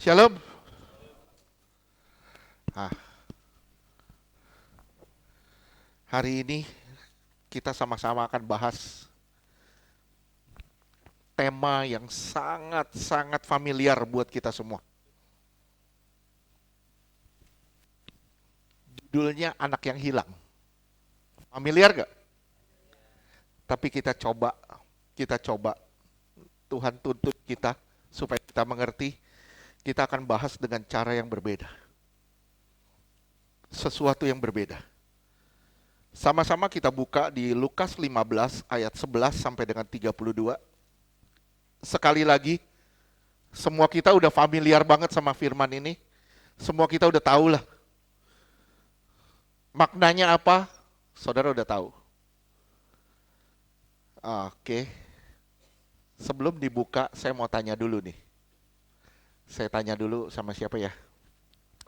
Shalom. Ah, hari ini kita sama-sama akan bahas tema yang sangat-sangat familiar buat kita semua. Judulnya anak yang hilang. Familiar gak? Tapi kita coba Tuhan tuntut kita supaya kita mengerti. Kita akan bahas dengan cara yang berbeda. Sesuatu yang berbeda. Sama-sama kita buka di Lukas 15 ayat 11 sampai dengan 32. Sekali lagi, semua kita udah familiar banget sama firman ini. Semua kita udah tahu lah. Maknanya apa? Saudara udah tahu. Oke. Sebelum dibuka, saya mau tanya dulu nih. Saya tanya dulu sama siapa ya?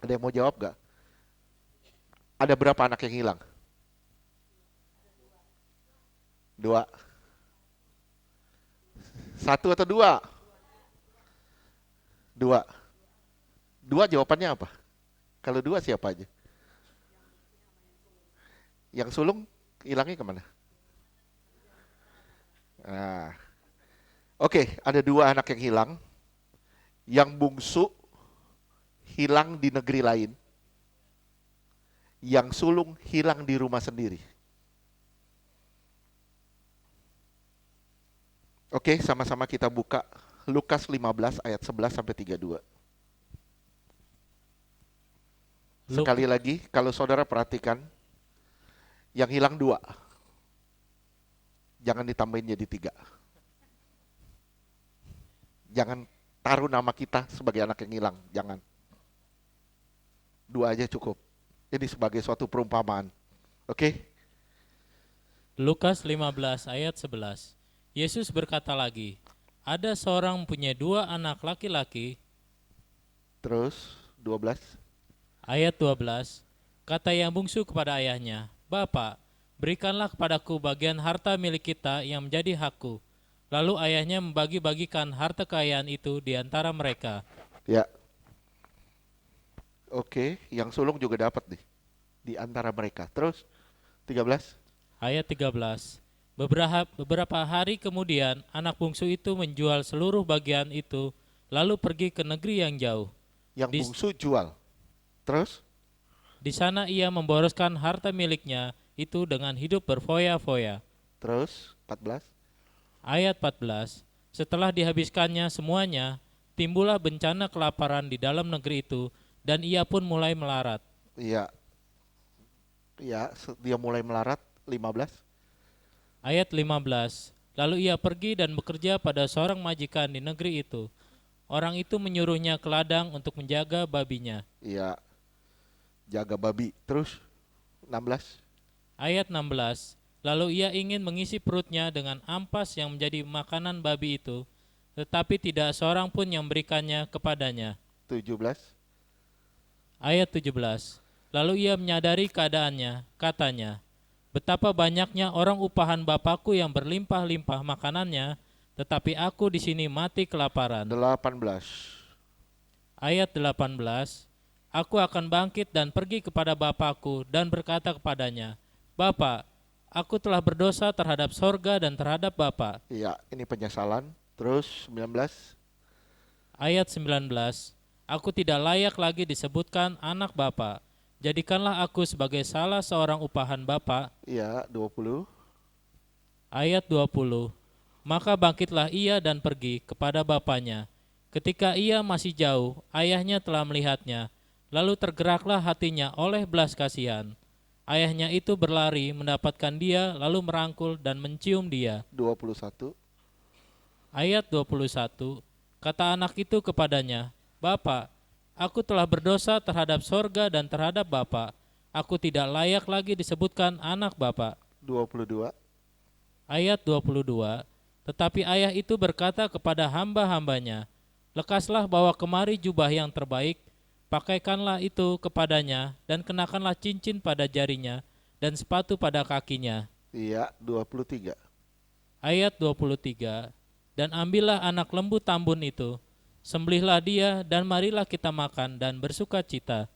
Ada yang mau jawab gak? Ada berapa anak yang hilang? 2. 1 atau 2? 2. 2 jawabannya apa? Kalau 2 siapa aja? Yang sulung hilangnya kemana? Nah, oke, ada 2 anak yang hilang. Yang bungsu hilang di negeri lain. Yang sulung hilang di rumah sendiri. Oke, sama-sama kita buka Lukas 15 ayat 11 sampai 32. Sekali lagi, kalau saudara perhatikan, yang hilang 2. Jangan ditambahin jadi 3. Jangan taruh nama kita sebagai anak yang hilang, jangan. 2 aja cukup. Ini sebagai suatu perumpamaan. Oke? Lukas 15 ayat 11. Yesus berkata lagi, ada seorang punya 2 anak laki-laki. Terus 12. Ayat 12. Kata yang bungsu kepada ayahnya, Bapak, berikanlah kepadaku bagian harta milik kita yang menjadi hakku. Lalu ayahnya membagi-bagikan harta kekayaan itu di antara mereka. Ya. Oke, yang sulung juga dapat nih di antara mereka. Terus 13. Ayat 13. Beberapa hari kemudian anak bungsu itu menjual seluruh bagian itu lalu pergi ke negeri yang jauh. Yang Di, bungsu jual. Terus di sana ia memboroskan harta miliknya itu dengan hidup berfoya-foya. Terus 14. Ayat 14. Setelah dihabiskannya semuanya, timbullah bencana kelaparan di dalam negeri itu dan ia pun mulai melarat. Iya. Ya, dia mulai melarat. 15. Ayat 15. Lalu ia pergi dan bekerja pada seorang majikan di negeri itu. Orang itu menyuruhnya ke ladang untuk menjaga babinya. Iya, jaga babi. Terus 16. Ayat 16. Lalu ia ingin mengisi perutnya dengan ampas yang menjadi makanan babi itu, tetapi tidak seorang pun yang memberikannya kepadanya. 17. Ayat 17. Lalu ia menyadari keadaannya, katanya, betapa banyaknya orang upahan Bapakku yang berlimpah-limpah makanannya, tetapi aku di sini mati kelaparan. 18. Ayat 18. Aku akan bangkit dan pergi kepada Bapakku dan berkata kepadanya, Bapa, aku telah berdosa terhadap sorga dan terhadap Bapa. Iya, ini penyesalan. Terus 19. Ayat 19. Aku tidak layak lagi disebutkan anak Bapa. Jadikanlah aku sebagai salah seorang upahan Bapa. Iya, 20. Ayat 20. Maka bangkitlah ia dan pergi kepada bapaknya. Ketika ia masih jauh, ayahnya telah melihatnya. Lalu tergeraklah hatinya oleh belas kasihan. Ayahnya itu berlari mendapatkan dia, lalu merangkul dan mencium dia. 21. Ayat 21. Kata anak itu kepadanya, Bapa, aku telah berdosa terhadap sorga dan terhadap Bapa. Aku tidak layak lagi disebutkan anak Bapa. 22. Ayat 22. Tetapi ayah itu berkata kepada hamba-hambanya, lekaslah bawa kemari jubah yang terbaik, pakaikanlah itu kepadanya, dan kenakanlah cincin pada jarinya, dan sepatu pada kakinya. Iya, 23. Ayat 23. Dan ambillah anak lembu tambun itu, Sembelihlah dia dan marilah kita makan dan bersuka cita.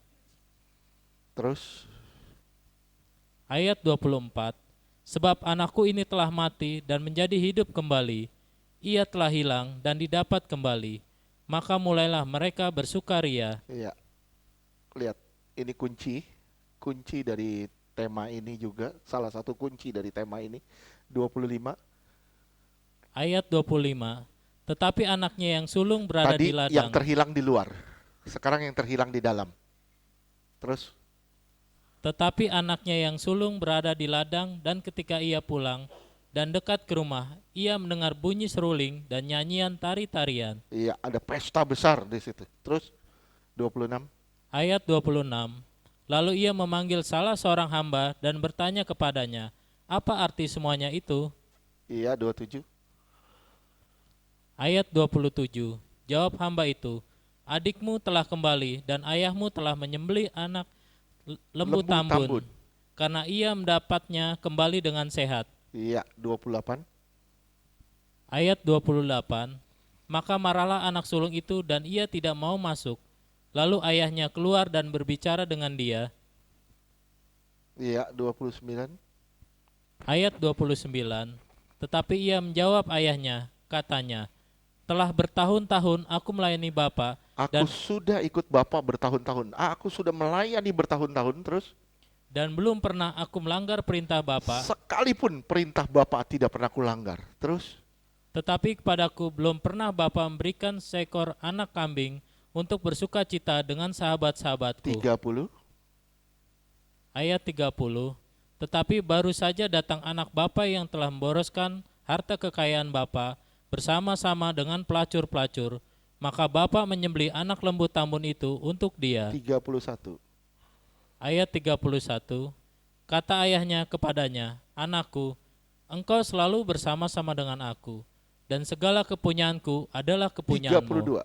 Terus Ayat 24. Sebab anakku ini telah mati dan menjadi hidup kembali. Ia telah hilang dan didapat kembali. Maka mulailah mereka bersukaria. iya, lihat, ini kunci dari tema ini juga, salah satu kunci dari tema ini, 25. Ayat 25. Tetapi anaknya yang sulung berada Tadi di yang ladang. terhilang di luar, sekarang yang terhilang di dalam. Terus, Tetapi anaknya yang sulung berada di ladang, dan ketika ia pulang dan dekat ke rumah, ia mendengar bunyi seruling dan nyanyian tari-tarian. iya, ada pesta besar di situ. Terus, 26. Ayat 26. Lalu ia memanggil salah seorang hamba dan bertanya kepadanya, apa arti semuanya itu? Iya, 27. Ayat 27. Jawab hamba itu, adikmu telah kembali dan ayahmu telah menyembelih anak lembu tambun, karena ia mendapatnya kembali dengan sehat. Iya, 28. Ayat 28. Maka marahlah anak sulung itu dan ia tidak mau masuk. Lalu ayahnya keluar dan berbicara dengan dia. Iya, 29. Ayat 29. Tetapi ia menjawab ayahnya, katanya, telah bertahun-tahun aku melayani Bapa Aku sudah ikut Bapak bertahun-tahun. Aku sudah melayani bertahun-tahun terus. dan belum pernah aku melanggar perintah Bapa, Sekalipun perintah Bapak tidak pernah kulanggar. Terus, tetapi kepadaku belum pernah Bapa memberikan seekor anak kambing untuk bersuka cita dengan sahabat-sahabatku. 30. Ayat 30. Tetapi baru saja datang anak bapa yang telah memboroskan harta kekayaan bapa bersama-sama dengan pelacur-pelacur, maka bapa menyembelih anak lembu tambun itu untuk dia. 31. Ayat 31. Kata ayahnya kepadanya, anakku, engkau selalu bersama-sama dengan aku, dan segala kepunyaanku adalah kepunyaanmu. 32.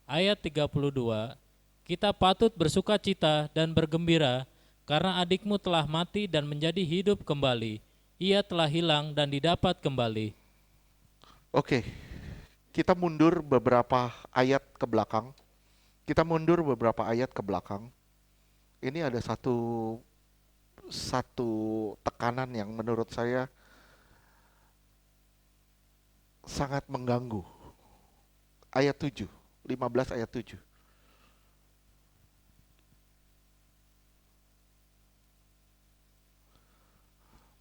Ayat 32. Kita patut bersuka cita dan bergembira karena adikmu telah mati dan menjadi hidup kembali. Ia telah hilang dan didapat kembali. Oke, kita mundur beberapa ayat ke belakang. Ini ada satu tekanan yang menurut saya sangat mengganggu. Ayat 7, 15 ayat 7.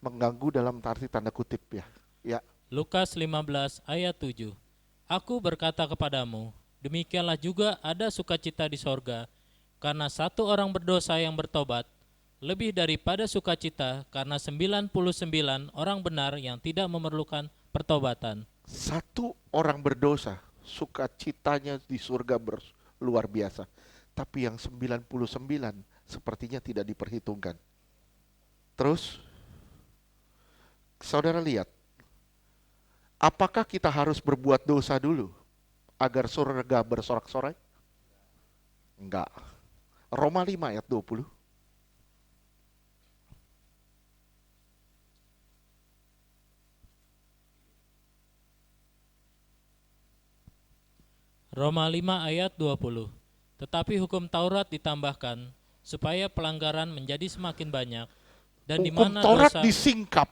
Mengganggu dalam arti tanda kutip ya. Ya, Lukas 15 ayat 7. Aku berkata kepadamu, demikianlah juga ada sukacita di sorga, karena satu orang berdosa yang bertobat, lebih daripada sukacita karena 99 orang benar yang tidak memerlukan pertobatan. satu orang berdosa, sukacitanya di surga luar biasa. Tapi yang 99 sepertinya tidak diperhitungkan. Terus, saudara lihat, apakah kita harus berbuat dosa dulu agar surga bersorak-sorai? Enggak. Roma 5 ayat 20. Roma 5 ayat 20. Tetapi hukum Taurat ditambahkan supaya pelanggaran menjadi semakin banyak, dan di Hukum mana Taurat dosa disingkap,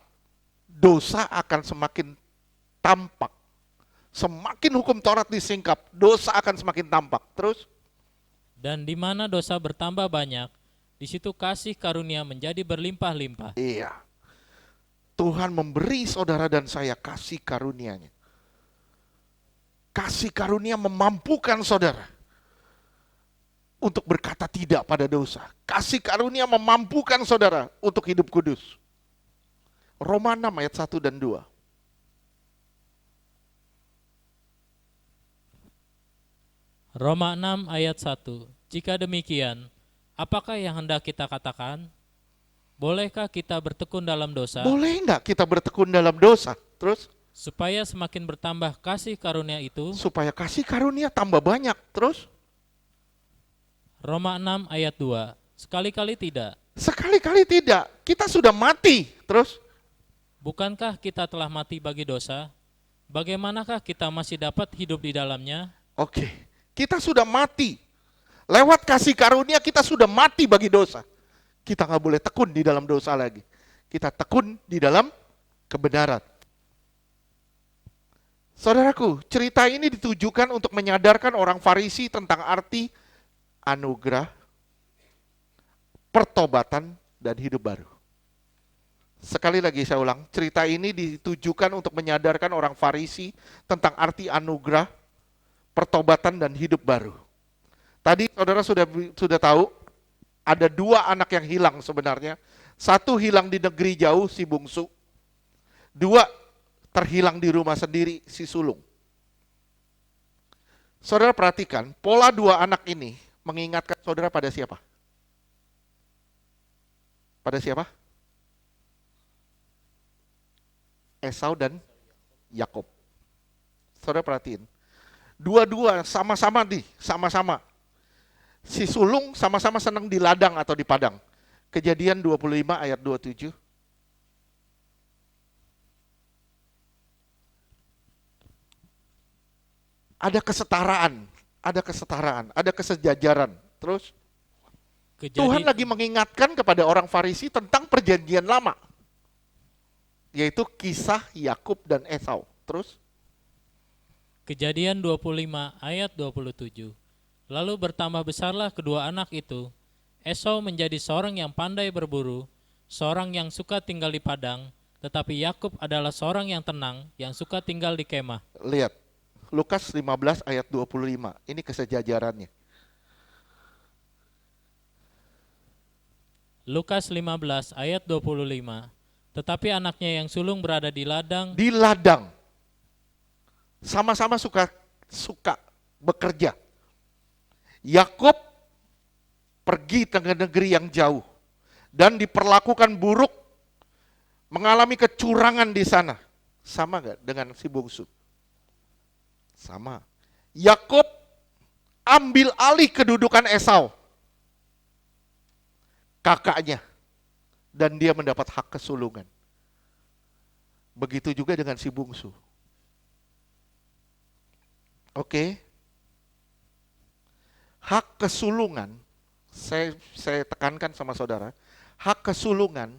dosa akan semakin tampak. Semakin hukum Taurat disingkap, dosa akan semakin tampak. Terus, dan di mana dosa bertambah banyak, di situ kasih karunia menjadi berlimpah-limpah. iya, Tuhan memberi saudara dan saya kasih karunia-Nya. Kasih karunia memampukan saudara untuk berkata tidak pada dosa. Kasih karunia memampukan saudara untuk hidup kudus. Roma 6 ayat 1 dan 2. Roma 6 ayat 1. Jika demikian, apakah yang hendak kita katakan? Bolehkah kita bertekun dalam dosa? Boleh enggak kita bertekun dalam dosa? Terus, Supaya semakin bertambah kasih karunia itu. supaya kasih karunia tambah banyak. Terus, Roma 6 ayat 2. Sekali-kali tidak. sekali-kali tidak. Kita sudah mati. Terus, Bukankah kita telah mati bagi dosa? Bagaimanakah kita masih dapat hidup di dalamnya? Oke, kita sudah mati. Lewat kasih karunia kita sudah mati bagi dosa. Kita nggak boleh tekun di dalam dosa lagi. Kita tekun di dalam kebenaran. Saudaraku, cerita ini ditujukan untuk menyadarkan orang Farisi tentang arti anugerah, pertobatan, dan hidup baru. Sekali lagi saya ulang, cerita ini ditujukan untuk menyadarkan orang Farisi tentang arti anugerah, pertobatan, dan hidup baru. Tadi saudara sudah tahu, ada 2 anak yang hilang sebenarnya. 1 hilang di negeri jauh, si bungsu. 2 terhilang di rumah sendiri, si sulung. Saudara perhatikan, pola 2 anak ini mengingatkan saudara pada siapa? Pada siapa? Esau dan Yakob. Saudara perhatiin. Dua-dua sama-sama nih, sama-sama. Si sulung sama-sama senang di ladang atau di padang. Kejadian 25 ayat 27. Ada kesetaraan, ada kesejajaran. Terus Tuhan lagi mengingatkan kepada orang Farisi tentang perjanjian lama. Yaitu kisah Yakub dan Esau. Terus Kejadian 25 ayat 27. Lalu bertambah besarlah kedua anak itu. Esau menjadi seorang yang pandai berburu, seorang yang suka tinggal di padang, tetapi Yakub adalah seorang yang tenang, yang suka tinggal di kemah. lihat, Lukas 15 ayat 25. Ini kesejajarannya. Lukas 15 ayat 25. Tetapi anaknya yang sulung berada di ladang. Di ladang. Sama-sama suka bekerja. Yakub pergi ke negeri yang jauh dan diperlakukan buruk, mengalami kecurangan di sana. Sama gak dengan si bungsu? Sama. Yakub ambil alih kedudukan Esau, kakaknya, dan dia mendapat hak kesulungan. Begitu juga dengan si bungsu. Oke. Hak kesulungan, saya tekankan sama saudara, hak kesulungan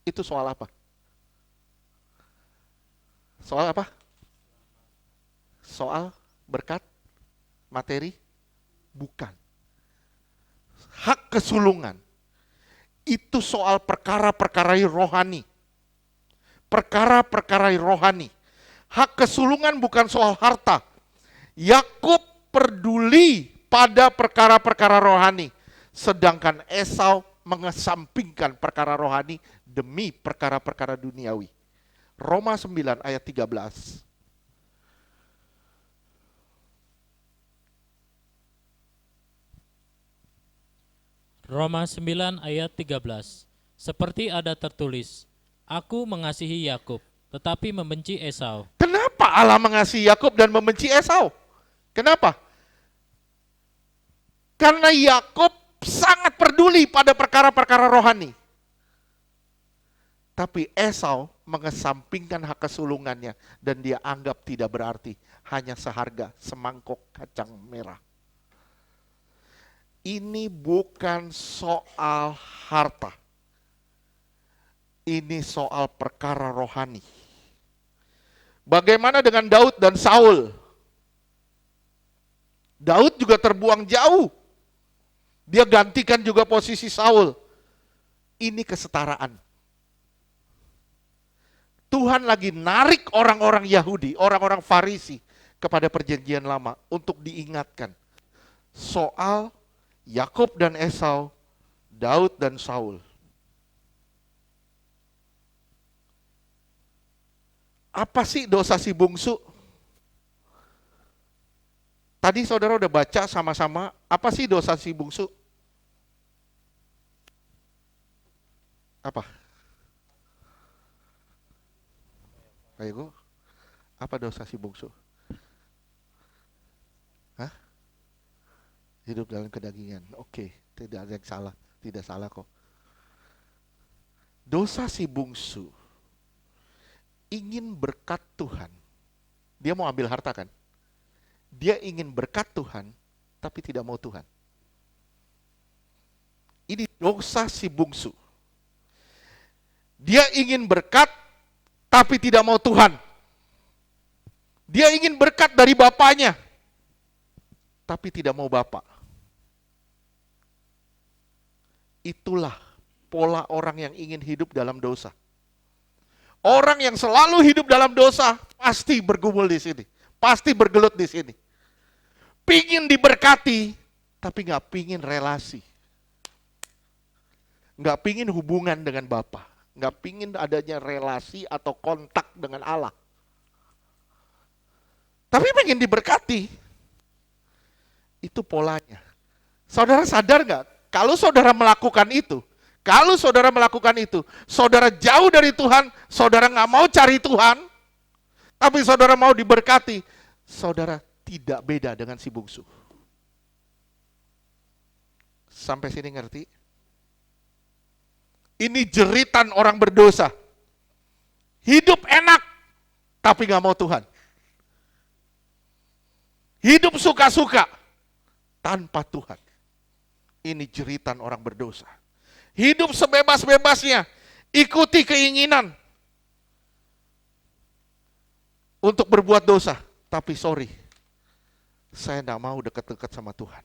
itu soal apa? Soal apa? Soal berkat, materi? Bukan. Hak kesulungan itu soal perkara-perkara rohani. Perkara-perkara rohani. Hak kesulungan bukan soal harta. Yakub peduli pada perkara-perkara rohani, sedangkan Esau mengesampingkan perkara rohani demi perkara-perkara duniawi. Roma 9 ayat 13. Roma 9 ayat 13. Seperti ada tertulis, aku mengasihi Yakub, tetapi membenci Esau. Kenapa Allah mengasihi Yakub dan membenci Esau? Kenapa? Karena Yakub sangat peduli pada perkara-perkara rohani. Tapi Esau mengesampingkan hak kesulungannya dan dia anggap tidak berarti, hanya seharga semangkok kacang merah. Ini bukan soal harta. Ini soal perkara rohani. Bagaimana dengan Daud dan Saul? Daud juga terbuang jauh. Dia gantikan juga posisi Saul. Ini kesetaraan. Tuhan lagi narik orang-orang Yahudi, orang-orang Farisi kepada perjanjian lama untuk diingatkan soal Yakub dan Esau, Daud dan Saul. Apa sih dosa si bungsu? Tadi saudara udah baca sama-sama, apa sih dosa si bungsu? Apa? Ayo, apa dosa si bungsu? Hah? Hidup dalam kedagingan. Oke, tidak ada yang salah, tidak salah kok. Dosa si bungsu ingin berkat Tuhan. Dia mau ambil harta kan? Dia ingin berkat Tuhan, tapi tidak mau Tuhan. Ini dosa si bungsu. Dia ingin berkat, tapi tidak mau Tuhan. Dia ingin berkat dari bapaknya, tapi tidak mau bapak. Itulah pola orang yang ingin hidup dalam dosa. Orang yang selalu hidup dalam dosa pasti bergumul di sini, pasti bergelut di sini. Pingin diberkati, tapi nggak pingin relasi, nggak pingin hubungan dengan Bapa, nggak pingin adanya relasi atau kontak dengan Allah. Tapi pengen diberkati. Itu polanya. Saudara sadar nggak? Kalau saudara melakukan itu, saudara jauh dari Tuhan, saudara nggak mau cari Tuhan, tapi saudara mau diberkati, saudara tidak beda dengan si bungsu. Sampai sini ngerti? Ini jeritan orang berdosa. Hidup enak, tapi nggak mau Tuhan. Hidup suka-suka tanpa Tuhan. Ini jeritan orang berdosa. Hidup sebebas-bebasnya, ikuti keinginan untuk berbuat dosa. Tapi sorry, saya tidak mau dekat-dekat sama Tuhan.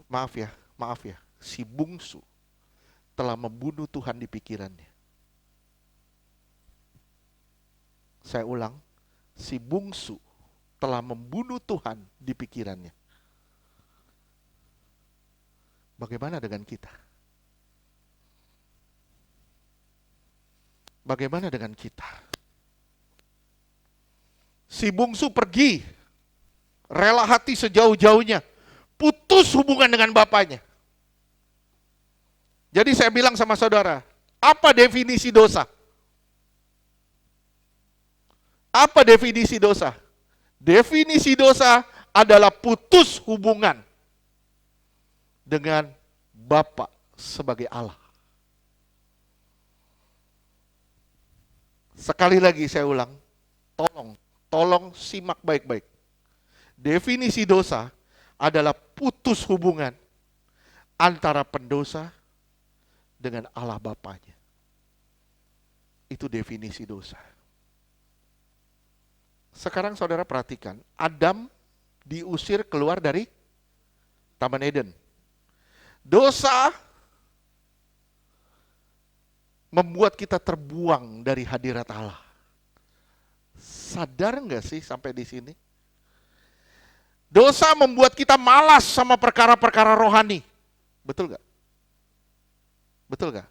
Maaf ya, si bungsu telah membunuh Tuhan di pikirannya. Saya ulang, si bungsu telah membunuh Tuhan di pikirannya. Bagaimana dengan kita? Bagaimana dengan kita? Si bungsu pergi, rela hati sejauh-jauhnya, putus hubungan dengan bapaknya. Jadi saya bilang sama saudara, apa definisi dosa? Apa definisi dosa? Definisi dosa adalah putus hubungan dengan Bapa sebagai Allah. Sekali lagi saya ulang, tolong simak baik-baik. Definisi dosa adalah putus hubungan antara pendosa dengan Allah Bapanya. Itu definisi dosa. Sekarang saudara perhatikan, Adam diusir keluar dari Taman Eden. Dosa membuat kita terbuang dari hadirat Allah. Sadar nggak sih sampai di sini? Dosa membuat kita malas sama perkara-perkara rohani. Betul nggak? Betul nggak?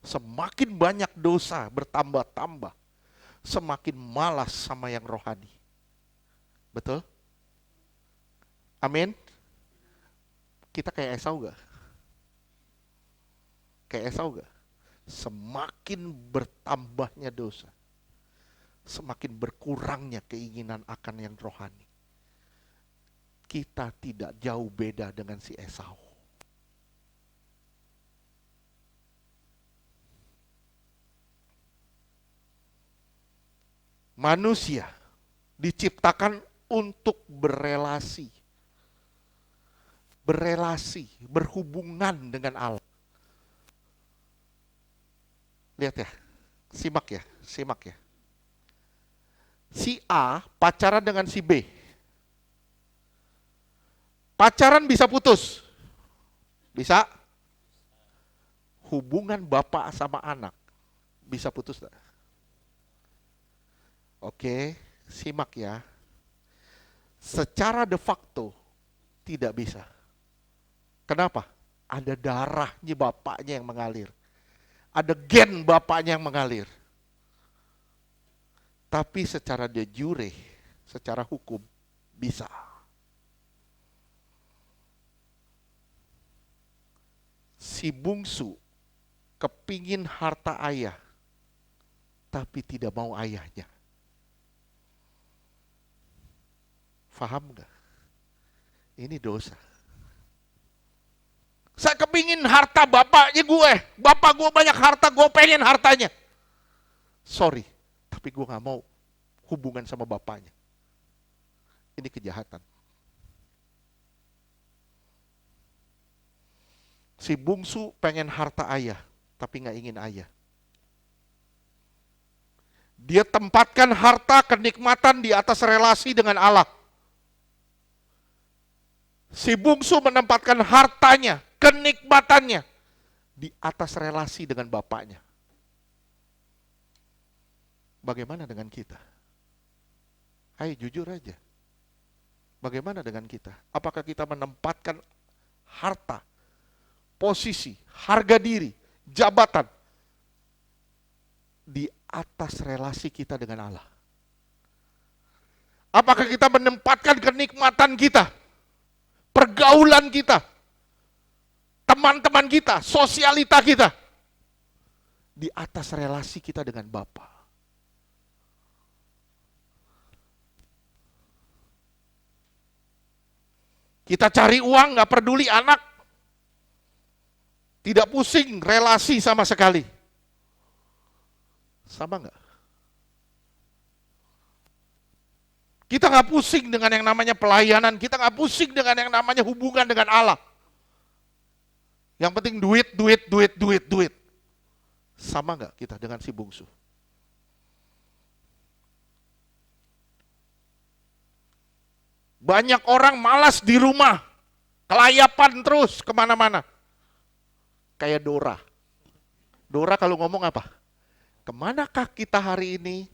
Semakin banyak dosa bertambah-tambah, semakin malas sama yang rohani. Betul? Amin? Kita kayak Esau gak? Kayak Esau gak? Semakin bertambahnya dosa, semakin berkurangnya keinginan akan yang rohani. Kita tidak jauh beda dengan si Esau. Manusia diciptakan untuk berrelasi, berhubungan dengan Allah. Lihat ya, simak ya. Si A pacaran dengan si B. Pacaran bisa putus. Bisa. Hubungan bapak sama anak bisa putus gak? Oke, simak ya. Secara de facto tidak bisa. Kenapa? Ada darahnya bapaknya yang mengalir. Ada gen bapaknya yang mengalir. Tapi secara de jure, secara hukum bisa. Si bungsu kepingin harta ayah, tapi tidak mau ayahnya. Paham gak? Ini dosa. Saya kepingin harta bapaknya gue. Bapak gue banyak harta, gue pengen hartanya. Sorry, tapi gue gak mau hubungan sama bapaknya. Ini kejahatan. Si bungsu pengen harta ayah, tapi nggak ingin ayah. Dia tempatkan harta kenikmatan di atas relasi dengan Allah. Si bungsu menempatkan hartanya, kenikmatannya di atas relasi dengan bapaknya. Bagaimana dengan kita? Ayo jujur aja. Bagaimana dengan kita? Apakah kita menempatkan harta, posisi, harga diri, jabatan di atas relasi kita dengan Allah? Apakah kita menempatkan kenikmatan kita, pergaulan kita, teman-teman kita, sosialita kita di atas relasi kita dengan Bapa? Kita cari uang, gak peduli anak, tidak pusing relasi sama sekali. Sama gak? Kita gak pusing dengan yang namanya pelayanan, kita gak pusing dengan yang namanya hubungan dengan Allah. Yang penting duit, duit, duit, duit, duit. Sama gak kita dengan si bungsu? Banyak orang malas di rumah, kelayapan terus kemana-mana. Kayak Dora. Dora kalau ngomong apa? Kemanakah kita hari ini?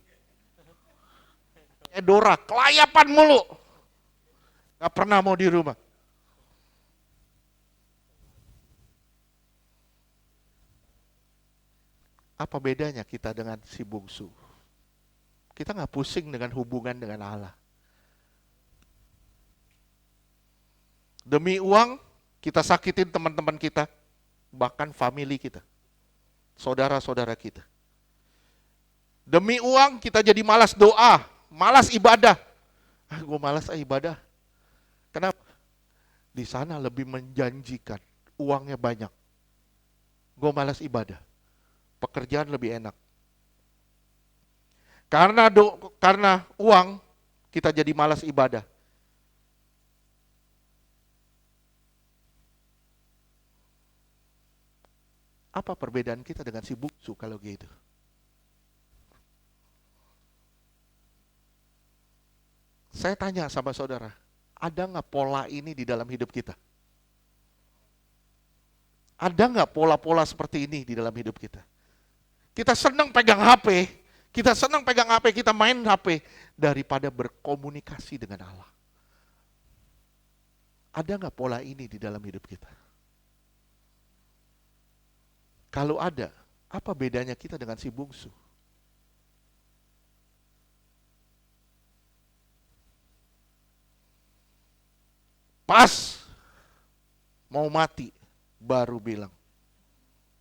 Dora, kelayapan mulu. Gak pernah mau di rumah. Apa bedanya kita dengan si bungsu? Kita gak pusing dengan hubungan dengan Allah. Demi uang, kita sakitin teman-teman kita, bahkan family kita, saudara-saudara kita. Demi uang, kita jadi malas doa, malas ibadah. Gue malas ibadah. Kenapa? Di sana lebih menjanjikan, uangnya banyak. Gue malas ibadah, pekerjaan lebih enak. Karena uang, kita jadi malas ibadah. Apa perbedaan kita dengan si bungsu kalau gitu? Saya tanya sama saudara, ada nggak pola ini di dalam hidup kita? Ada nggak pola-pola seperti ini di dalam hidup kita? Kita senang pegang HP, kita main HP daripada berkomunikasi dengan Allah. Ada nggak pola ini di dalam hidup kita? Kalau ada, apa bedanya kita dengan si bungsu? Pas mau mati, baru bilang,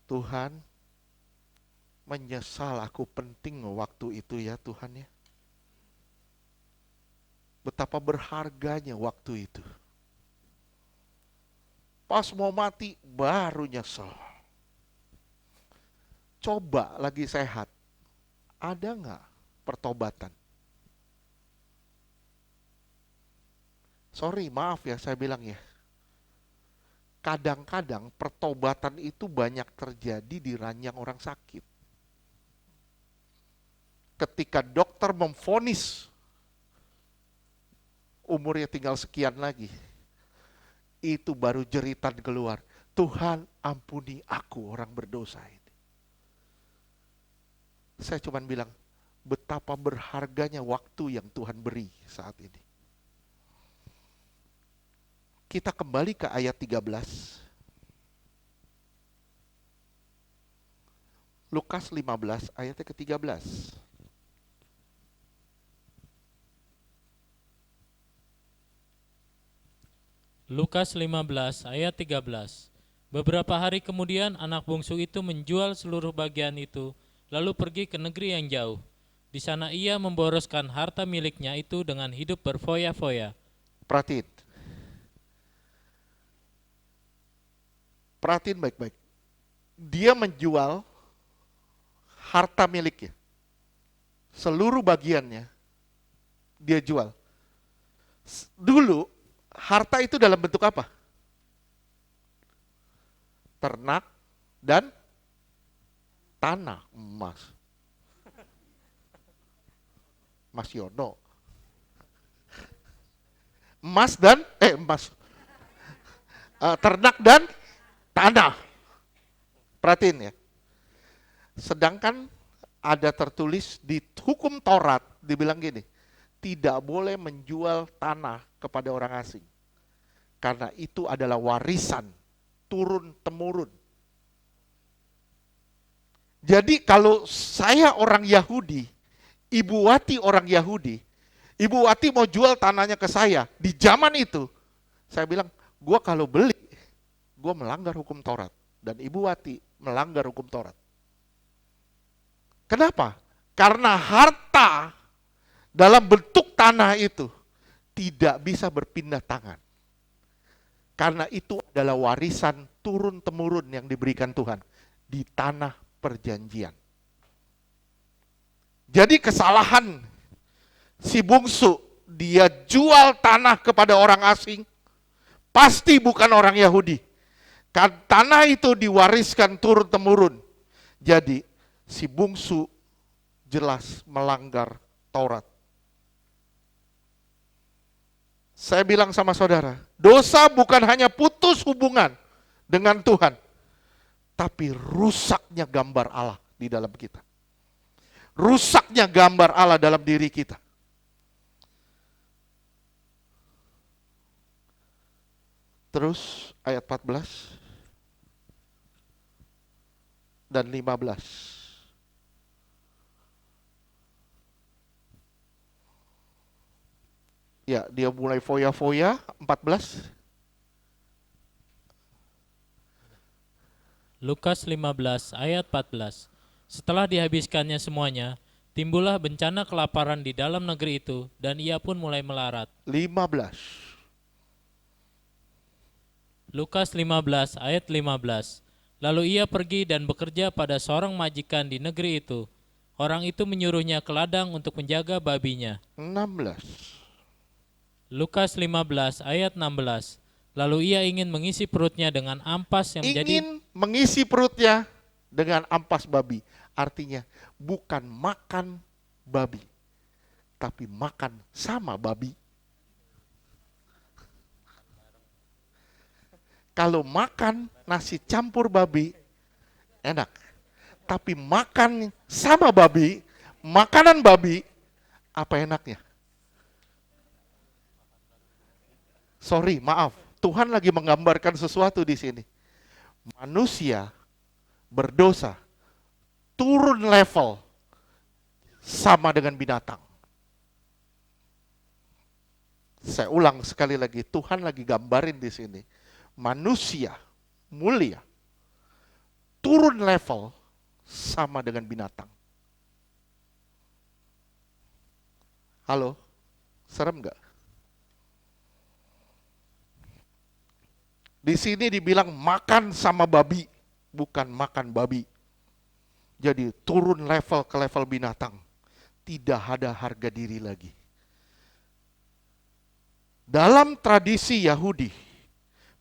Tuhan, menyesal aku penting waktu itu ya Tuhan ya. Betapa berharganya waktu itu. Pas mau mati, baru nyesal. Coba lagi sehat, ada nggak pertobatan? Sorry, maaf ya saya bilang ya. Kadang-kadang pertobatan itu banyak terjadi di ranjang orang sakit. Ketika dokter memvonis umurnya tinggal sekian lagi, itu baru jeritan keluar. Tuhan ampuni aku orang berdosa ini. Saya cuma bilang, betapa berharganya waktu yang Tuhan beri saat ini. Kita kembali ke ayat 13. Lukas 15 ayatnya ke-13. Lukas 15 ayat 13. Beberapa hari kemudian anak bungsu itu menjual seluruh bagian itu, lalu pergi ke negeri yang jauh. Di sana ia memboroskan harta miliknya itu dengan hidup berfoya-foya. Perhatiin baik-baik. Dia menjual harta miliknya, seluruh bagiannya, dia jual. Dulu harta itu dalam bentuk apa? Ternak dan tanah, emas. Mas Yono. Ternak dan tanah. Perhatiin ya. Sedangkan ada tertulis di hukum Taurat, dibilang gini, tidak boleh menjual tanah kepada orang asing. Karena itu adalah warisan turun-temurun. Jadi kalau saya orang Yahudi, Ibu Wati orang Yahudi, Ibu Wati mau jual tanahnya ke saya, di zaman itu, saya bilang, gua kalau beli, gua melanggar hukum Taurat. Dan Ibu Wati melanggar hukum Taurat. Kenapa? Karena harta dalam bentuk tanah itu tidak bisa berpindah tangan. Karena itu adalah warisan turun-temurun yang diberikan Tuhan di tanah perjanjian. Jadi kesalahan si bungsu, dia jual tanah kepada orang asing, pasti bukan orang Yahudi. Kan tanah itu diwariskan turun-temurun. Jadi si bungsu jelas melanggar Taurat. Saya bilang sama saudara, dosa bukan hanya putus hubungan dengan Tuhan, tapi rusaknya gambar Allah di dalam kita. Rusaknya gambar Allah dalam diri kita. Terus ayat 14 dan 15. Ya, dia mulai foya-foya, 14. Lukas 15 ayat 14. Setelah dihabiskannya semuanya, timbullah bencana kelaparan di dalam negeri itu, dan ia pun mulai melarat. 15. Lukas 15 ayat 15. Lalu ia pergi dan bekerja pada seorang majikan di negeri itu. Orang itu menyuruhnya ke ladang untuk menjaga babinya. 16. Lukas 15 ayat 16. Lalu ia ingin mengisi perutnya dengan ampas yang menjadi... Ingin mengisi perutnya dengan ampas babi. Artinya bukan makan babi, tapi makan sama babi. Kalau makan nasi campur babi, enak. Tapi makan sama babi, makanan babi, apa enaknya? Sorry, maaf. Tuhan lagi menggambarkan sesuatu di sini. Manusia berdosa, turun level sama dengan binatang. Saya ulang sekali lagi, Tuhan lagi gambarin di sini. Manusia mulia, turun level sama dengan binatang. Halo, serem nggak? Di sini dibilang makan sama babi, bukan makan babi. Jadi turun level ke level binatang. Tidak ada harga diri lagi. Dalam tradisi Yahudi,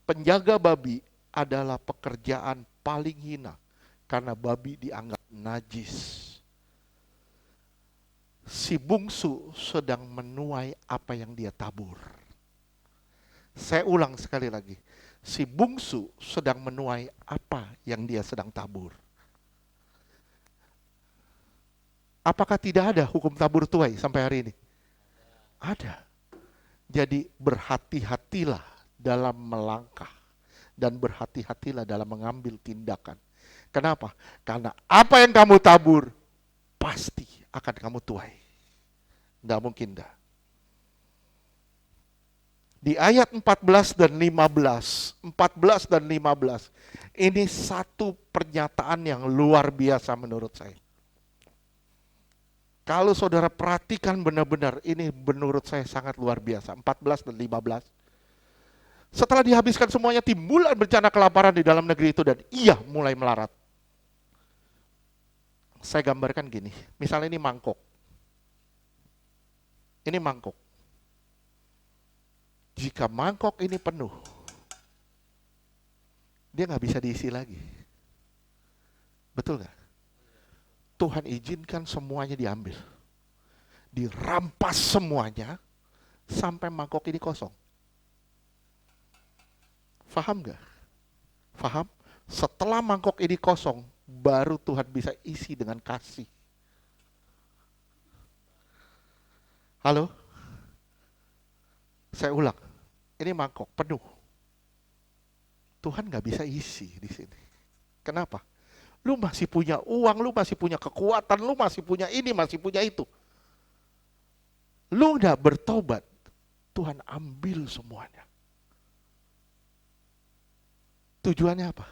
penjaga babi adalah pekerjaan paling hina karena babi dianggap najis. Si bungsu sedang menuai apa yang dia tabur. Saya ulang sekali lagi. Si bungsu sedang menuai apa yang dia sedang tabur. Apakah tidak ada hukum tabur tuai sampai hari ini? Ada. Jadi berhati-hatilah dalam melangkah dan berhati-hatilah dalam mengambil tindakan. Kenapa? Karena apa yang kamu tabur pasti akan kamu tuai. Nggak mungkin dah. Di ayat 14 dan 15, ini satu pernyataan yang luar biasa menurut saya. Kalau saudara perhatikan benar-benar, ini menurut saya sangat luar biasa. 14 dan 15. Setelah dihabiskan semuanya, timbul bencana kelaparan di dalam negeri itu dan ia mulai melarat. Saya gambarkan gini, misalnya ini mangkok. Ini mangkok. Jika mangkok ini penuh, dia nggak bisa diisi lagi. Betul nggak? Tuhan izinkan semuanya diambil. Dirampas semuanya, sampai mangkok ini kosong. Faham nggak? Faham? Setelah mangkok ini kosong, baru Tuhan bisa isi dengan kasih. Halo? Saya ulang, ini mangkok penuh. Tuhan nggak bisa isi di sini. Kenapa? Lu masih punya uang, lu masih punya kekuatan, lu masih punya ini, masih punya itu. Lu nggak bertobat, Tuhan ambil semuanya. Tujuannya apa?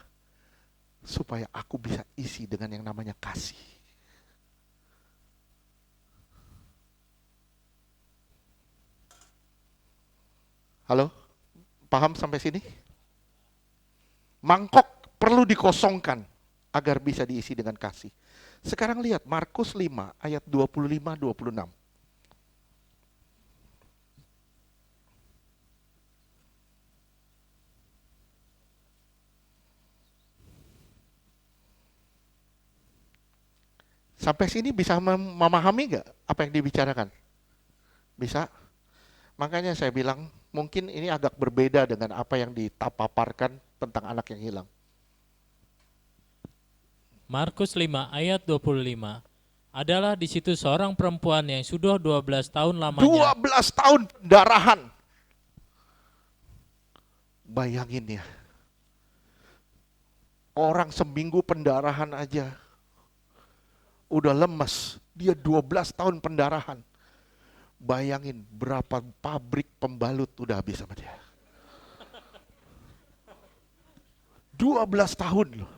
Supaya aku bisa isi dengan yang namanya kasih. Halo? Paham sampai sini? Mangkok perlu dikosongkan agar bisa diisi dengan kasih. Sekarang lihat Markus 5 ayat 25-26. Sampai sini bisa memahami nggak apa yang dibicarakan? Bisa? Makanya saya bilang mungkin ini agak berbeda dengan apa yang ditapaparkan tentang anak yang hilang. Markus 5 ayat 25. Adalah di situ seorang perempuan yang sudah 12 tahun lamanya 12 tahun pendarahan. Bayangin ya. Orang seminggu pendarahan aja udah lemes. Dia 12 tahun pendarahan. Bayangin berapa pabrik pembalut udah habis sama dia. 12 tahun loh.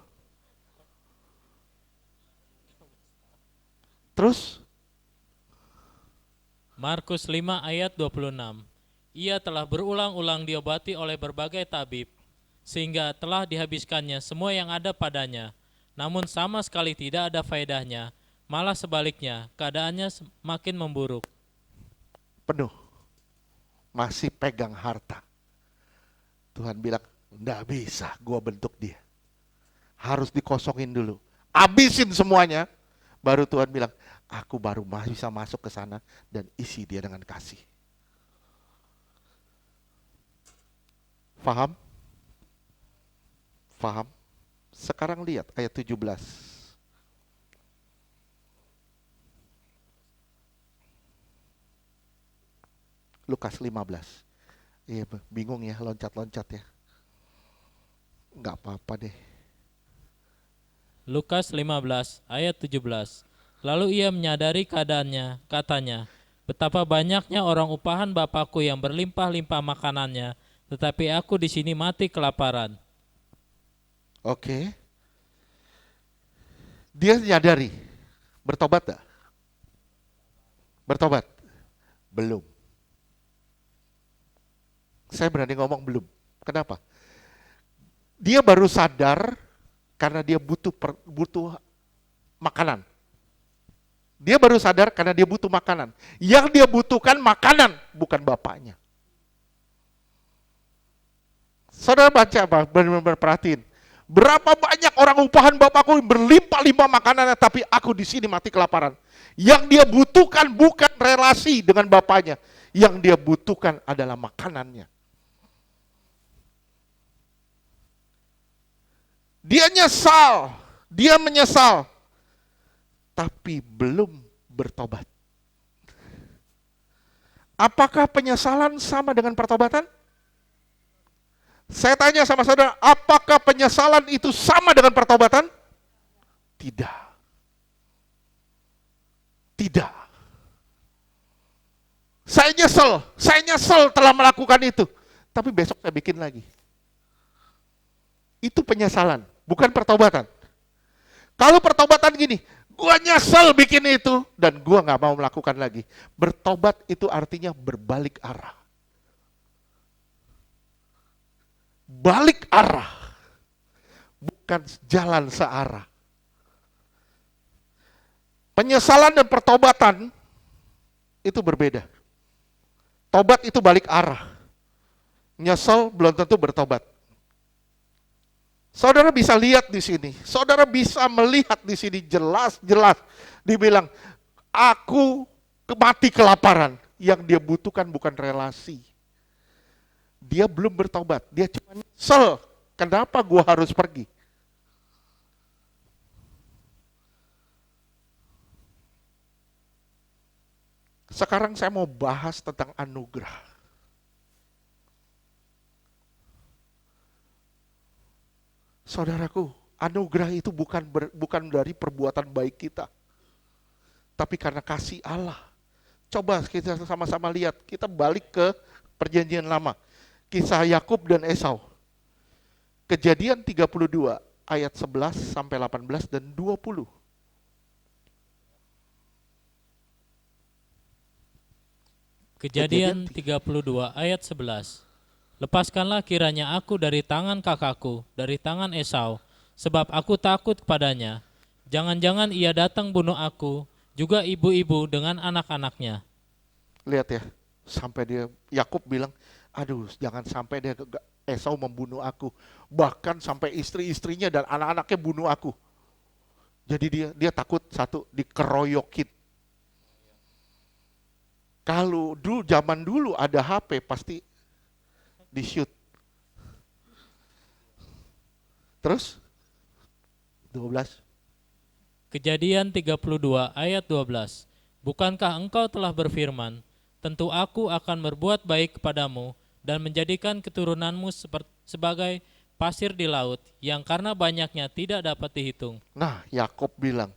Terus Markus 5 ayat 26. Ia telah berulang-ulang diobati oleh berbagai tabib, sehingga telah dihabiskannya semua yang ada padanya. Namun sama sekali tidak ada faedahnya, malah sebaliknya, keadaannya semakin memburuk. penuh. Masih pegang harta. Tuhan bilang, enggak bisa gua bentuk dia. Harus dikosongin dulu. Habisin semuanya. Baru Tuhan bilang, aku baru bisa masuk ke sana dan isi dia dengan kasih. Faham? Faham? Sekarang lihat ayat 17. Lukas 15. Iya, bingung ya, loncat-loncat ya. Enggak apa-apa deh. Lukas 15 ayat 17. Lalu ia menyadari keadaannya, katanya, betapa banyaknya orang upahan Bapakku yang berlimpah-limpah makanannya, tetapi aku di sini mati kelaparan. Oke. Dia nyadari. Bertobat tak? Bertobat? Belum. Saya berani ngomong belum. Kenapa? Dia baru sadar karena dia butuh makanan. Dia baru sadar karena dia butuh makanan. Yang dia butuhkan makanan, bukan bapaknya. Saudara baca apa? Benar-benar perhatiin. Berapa banyak orang upahan Bapakku berlimpah-limpah makanannya, tapi aku di sini mati kelaparan. Yang dia butuhkan bukan relasi dengan bapaknya. Yang dia butuhkan adalah makanannya. Dia nyesal, dia menyesal, tapi belum bertobat. Apakah penyesalan sama dengan pertobatan? Saya tanya sama saudara, apakah penyesalan itu sama dengan pertobatan? Tidak. Tidak. Saya nyesel telah melakukan itu. Tapi besok saya bikin lagi. Itu penyesalan, bukan pertobatan. Kalau pertobatan gini, gua nyesel bikin itu dan gua nggak mau melakukan lagi. Bertobat itu artinya berbalik arah. Balik arah, bukan jalan searah. Penyesalan dan pertobatan itu berbeda. Tobat itu balik arah. Nyesel belum tentu bertobat. Saudara bisa lihat di sini, saudara bisa melihat di sini jelas-jelas dibilang, aku mati kelaparan. Yang dia butuhkan bukan relasi. Dia belum bertobat, dia cuma nyesel. Kenapa gua harus pergi? Sekarang saya mau bahas tentang anugerah. Saudaraku, anugerah itu bukan dari perbuatan baik kita, tapi karena kasih Allah. Coba kita sama-sama lihat, kita balik ke perjanjian lama. Kisah Yakub dan Esau. Kejadian 32 ayat 11 sampai 18 dan 20. Kejadian 32 ayat 11. Lepaskanlah kiranya aku dari tangan kakakku, dari tangan Esau, sebab aku takut kepadanya. Jangan-jangan ia datang bunuh aku, juga ibu-ibu dengan anak-anaknya. Lihat ya, sampai dia Yakub bilang, aduh jangan sampai dia Esau membunuh aku. Bahkan sampai istri-istrinya dan anak-anaknya bunuh aku. Jadi dia takut, satu, dikeroyokin. Kalau zaman dulu ada HP pasti di shoot. Terus 12. Kejadian 32 ayat 12. Bukankah engkau telah berfirman, tentu aku akan berbuat baik kepadamu dan menjadikan keturunanmu sebagai pasir di laut yang karena banyaknya tidak dapat dihitung. Nah, Yakub bilang,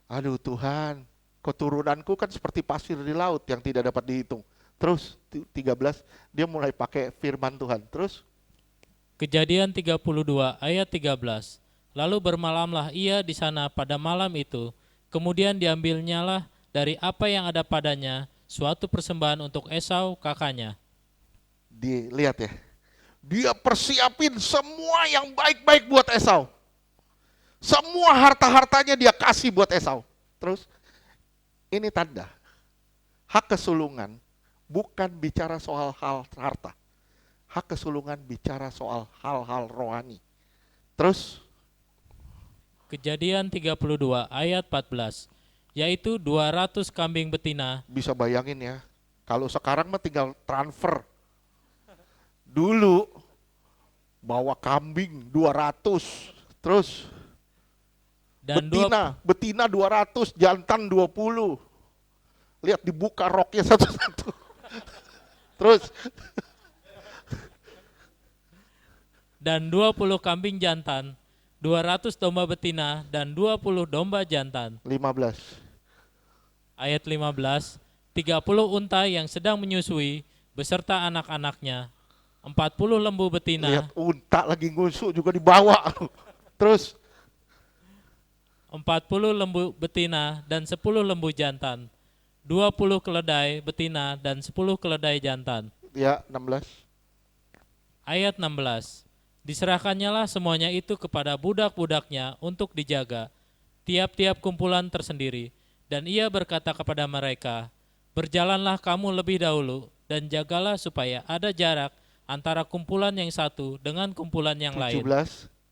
aduh Tuhan, keturunanku kan seperti pasir di laut yang tidak dapat dihitung. Terus 13, dia mulai pakai firman Tuhan. Terus Kejadian 32 ayat 13. Lalu bermalamlah ia di sana pada malam itu. Kemudian diambilnyalah dari apa yang ada padanya suatu persembahan untuk Esau kakaknya. dilihat ya, dia persiapin semua yang baik-baik buat Esau. Semua harta-hartanya dia kasih buat Esau. Terus ini tanda hak kesulungan bukan bicara soal hal harta. Hak kesulungan bicara soal hal-hal rohani. Terus Kejadian 32 ayat 14. Yaitu 200 kambing betina. bisa bayangin ya, kalau sekarang mah tinggal transfer. Dulu bawa kambing 200, terus Dan betina 200, jantan 20. Lihat dibuka roknya satu-satu. Terus dan 20 kambing jantan, 200 domba betina, dan 20 domba jantan. 15. Ayat 15, 30 unta yang sedang menyusui beserta anak-anaknya, 40 lembu betina, Lihat unta lagi ngusuk juga dibawa. Terus 40 lembu betina dan 10 lembu jantan, 20 keledai betina dan 10 keledai jantan. ya 16. Ayat 16, diserahkannyalah semuanya itu kepada budak-budaknya untuk dijaga, tiap-tiap kumpulan tersendiri. Dan ia berkata kepada mereka, berjalanlah kamu lebih dahulu dan jagalah supaya ada jarak antara kumpulan yang satu dengan kumpulan yang 17. lain.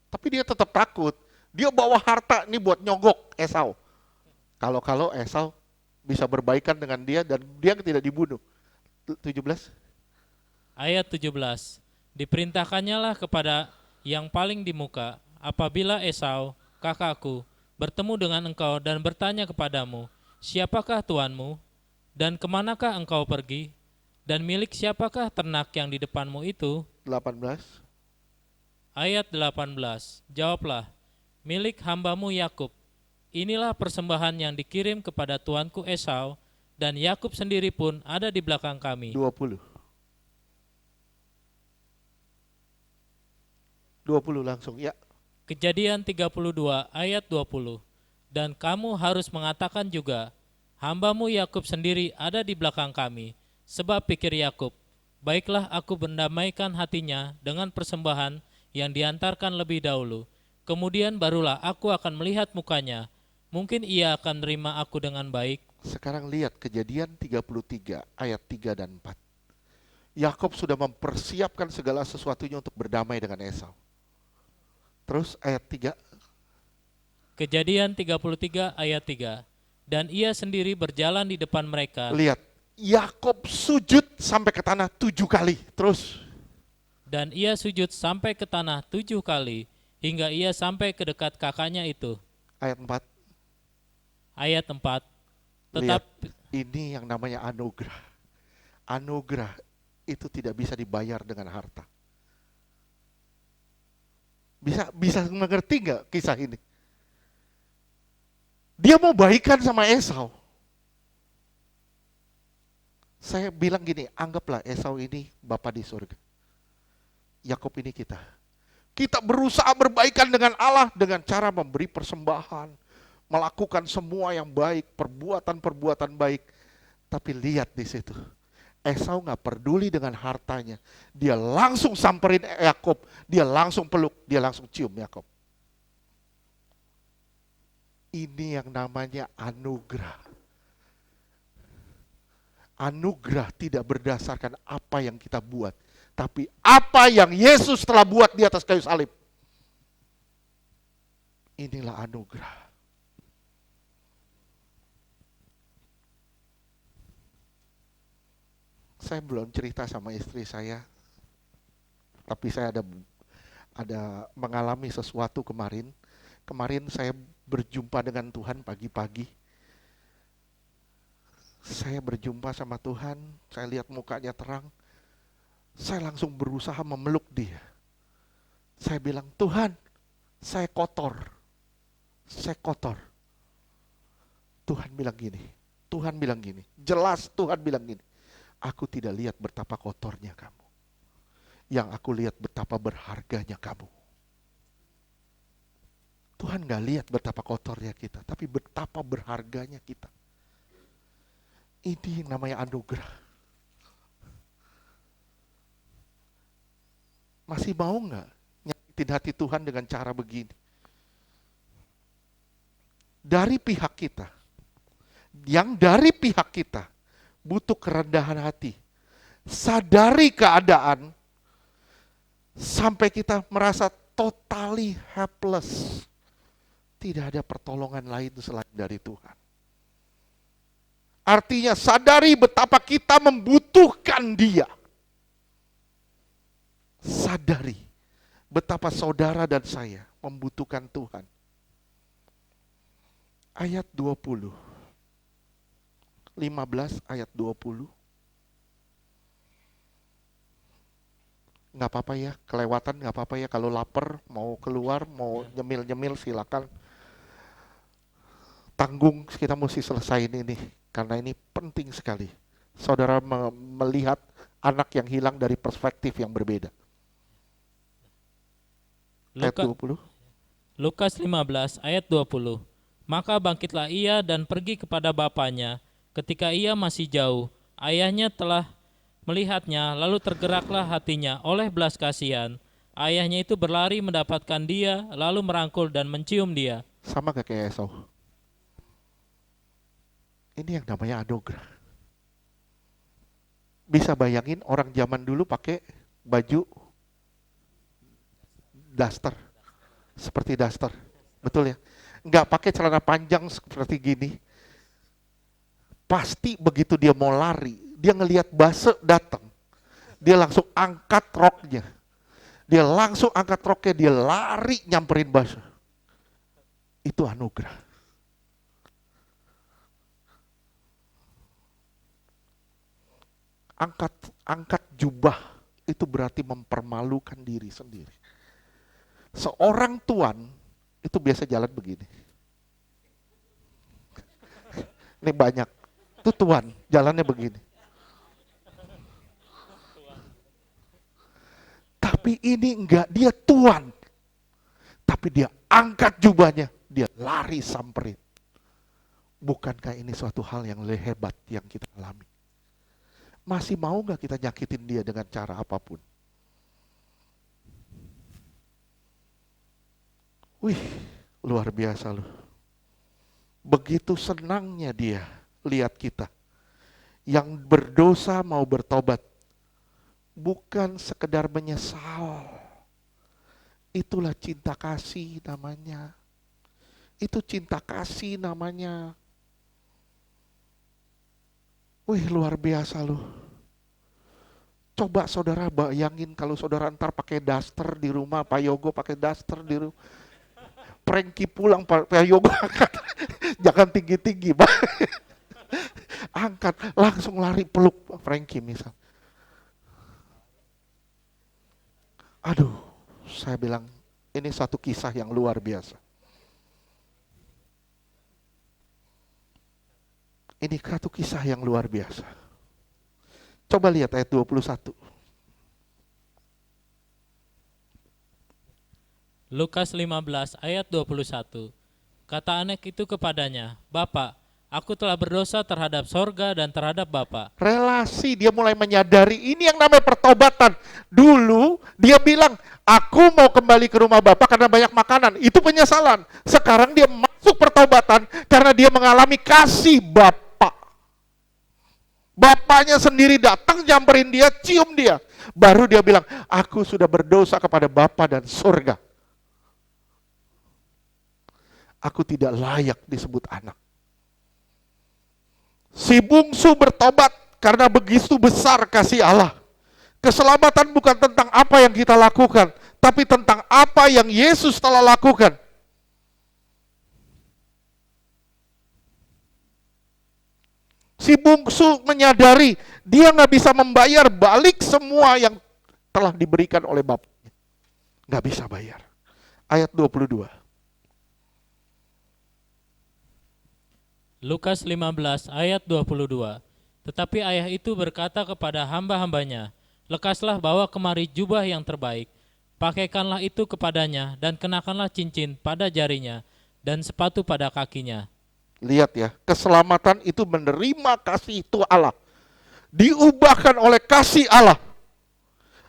Tapi dia tetap takut. Dia bawa harta nih buat nyogok Esau. Kalau Esau bisa berbaikan dengan dia dan dia tidak dibunuh. 17. Ayat 17, diperintahkannyalah kepada yang paling di muka, apabila Esau, kakakku, bertemu dengan engkau dan bertanya kepadamu, siapakah tuanmu, dan kemanakah engkau pergi, dan milik siapakah ternak yang di depanmu itu? 18. Ayat 18, jawablah, milik hambamu Yakub. Inilah persembahan yang dikirim kepada tuanku Esau, dan Yakub sendiri pun ada di belakang kami. 20. 20 langsung, ya. Kejadian 32 ayat 20. Dan kamu harus mengatakan juga, hambamu Yakub sendiri ada di belakang kami. Sebab pikir Yakub, baiklah aku mendamaikan hatinya dengan persembahan yang diantarkan lebih dahulu. Kemudian barulah aku akan melihat mukanya. Mungkin ia akan menerima aku dengan baik. Sekarang lihat Kejadian 33 ayat 3 dan 4. Yakob sudah mempersiapkan segala sesuatunya untuk berdamai dengan Esau. Terus ayat 3. Kejadian 33 ayat 3. Dan ia sendiri berjalan di depan mereka. Lihat, Yakob sujud sampai ke tanah 7 kali. Terus. Dan ia sujud sampai ke tanah 7 kali, hingga ia sampai ke dekat kakaknya itu. Ayat 4. Ayat 4. Lihat, Tetapi ini yang namanya anugerah. Anugerah itu tidak bisa dibayar dengan harta. Bisa mengerti nggak kisah ini? Dia mau baikan sama Esau. Saya bilang gini, anggaplah Esau ini Bapa di surga. Yakob ini kita. Kita berusaha berbaikan dengan Allah dengan cara memberi persembahan, melakukan semua yang baik, perbuatan-perbuatan baik. Tapi lihat di situ, Esau nggak peduli dengan hartanya. Dia langsung samperin Yakob, dia langsung peluk, dia langsung cium Yakob. Ini yang namanya anugerah. Anugerah tidak berdasarkan apa yang kita buat, tapi apa yang Yesus telah buat di atas kayu salib. Inilah anugerah. Saya belum cerita sama istri saya, tapi saya ada mengalami sesuatu kemarin. Kemarin saya berjumpa dengan Tuhan pagi-pagi. Saya berjumpa sama Tuhan, saya lihat mukanya terang. Saya langsung berusaha memeluk dia. Saya bilang, Tuhan, saya kotor. Saya kotor. Tuhan bilang gini, jelas Tuhan bilang gini. Aku tidak lihat betapa kotornya kamu. Yang aku lihat betapa berharganya kamu. Tuhan gak lihat betapa kotornya kita, tapi betapa berharganya kita. Ini yang namanya anugerah. Masih mau gak nyakitin hati Tuhan dengan cara begini? Dari pihak kita, butuh kerendahan hati. Sadari keadaan sampai kita merasa totally helpless. Tidak ada pertolongan lain selain dari Tuhan. Artinya sadari betapa kita membutuhkan Dia. Sadari betapa saudara dan saya membutuhkan Tuhan. Ayat 20. 15 ayat 20. Nggak apa-apa ya, kelewatan nggak apa-apa ya. Kalau lapar, mau keluar, mau nyemil-nyemil silakan. Tanggung, kita mesti selesaiin ini. Karena ini penting sekali. Saudara melihat anak yang hilang dari perspektif yang berbeda. Ayat 20. Lukas 15 ayat 20. Maka bangkitlah ia dan pergi kepada bapaknya. Ketika ia masih jauh, ayahnya telah melihatnya, lalu tergeraklah hatinya oleh belas kasihan. Ayahnya itu berlari mendapatkan dia, lalu merangkul dan mencium dia. Sama gak kayak Esau? Ini yang namanya anugerah. Bisa bayangin orang zaman dulu pakai baju daster, seperti daster, betul ya? Nggak pakai celana panjang seperti gini. Pasti begitu dia mau lari, dia ngelihat base datang, dia langsung angkat roknya. Dia lari nyamperin base. Itu anugerah. Angkat jubah itu berarti mempermalukan diri sendiri. Seorang tuan itu biasa jalan begini. Ini banyak. Itu tuan, jalannya begini. Tapi ini enggak, dia tuan. Tapi dia angkat jubahnya, dia lari samperin. Bukankah ini suatu hal yang hebat yang kita alami? Masih mau gak kita nyakitin dia dengan cara apapun? Wih, luar biasa loh. Begitu senangnya dia lihat kita. Yang berdosa mau bertobat. bukan sekedar menyesal. Itulah cinta kasih namanya. Itu cinta kasih namanya. Wih, luar biasa loh. Coba saudara bayangin kalau saudara ntar pakai daster di rumah, Pak Yogo pakai daster di rumah. Prengki pulang, Pak Yogo angkat. Jangan tinggi-tinggi, Pak. Angkat, langsung lari peluk Pak Prengki misal. Aduh, saya bilang ini satu kisah yang luar biasa. Ini satu kisah yang luar biasa. Coba lihat ayat 21. Lukas 15 ayat 21. Kata anak itu kepadanya, "Bapak, aku telah berdosa terhadap sorga dan terhadap Bapak." Relasi, dia mulai menyadari ini yang namanya pertobatan. Dulu dia bilang, aku mau kembali ke rumah Bapak karena banyak makanan. Itu penyesalan. Sekarang dia masuk pertobatan karena dia mengalami kasih Bapak. Bapaknya sendiri datang nyamperin dia, cium dia. Baru dia bilang, aku sudah berdosa kepada Bapa dan surga. Aku tidak layak disebut anak. Si bungsu bertobat karena begitu besar kasih Allah. Keselamatan bukan tentang apa yang kita lakukan, tapi tentang apa yang Yesus telah lakukan. Si bungsu menyadari dia nggak bisa membayar balik semua yang telah diberikan oleh Bapaknya. Nggak bisa bayar. Ayat 22. Lukas 15 ayat 22. Tetapi ayah itu berkata kepada hamba-hambanya, "Lekaslah bawa kemari jubah yang terbaik, pakaikanlah itu kepadanya dan kenakanlah cincin pada jarinya dan sepatu pada kakinya." Lihat ya, keselamatan itu menerima kasih itu Allah. Diubahkan oleh kasih Allah.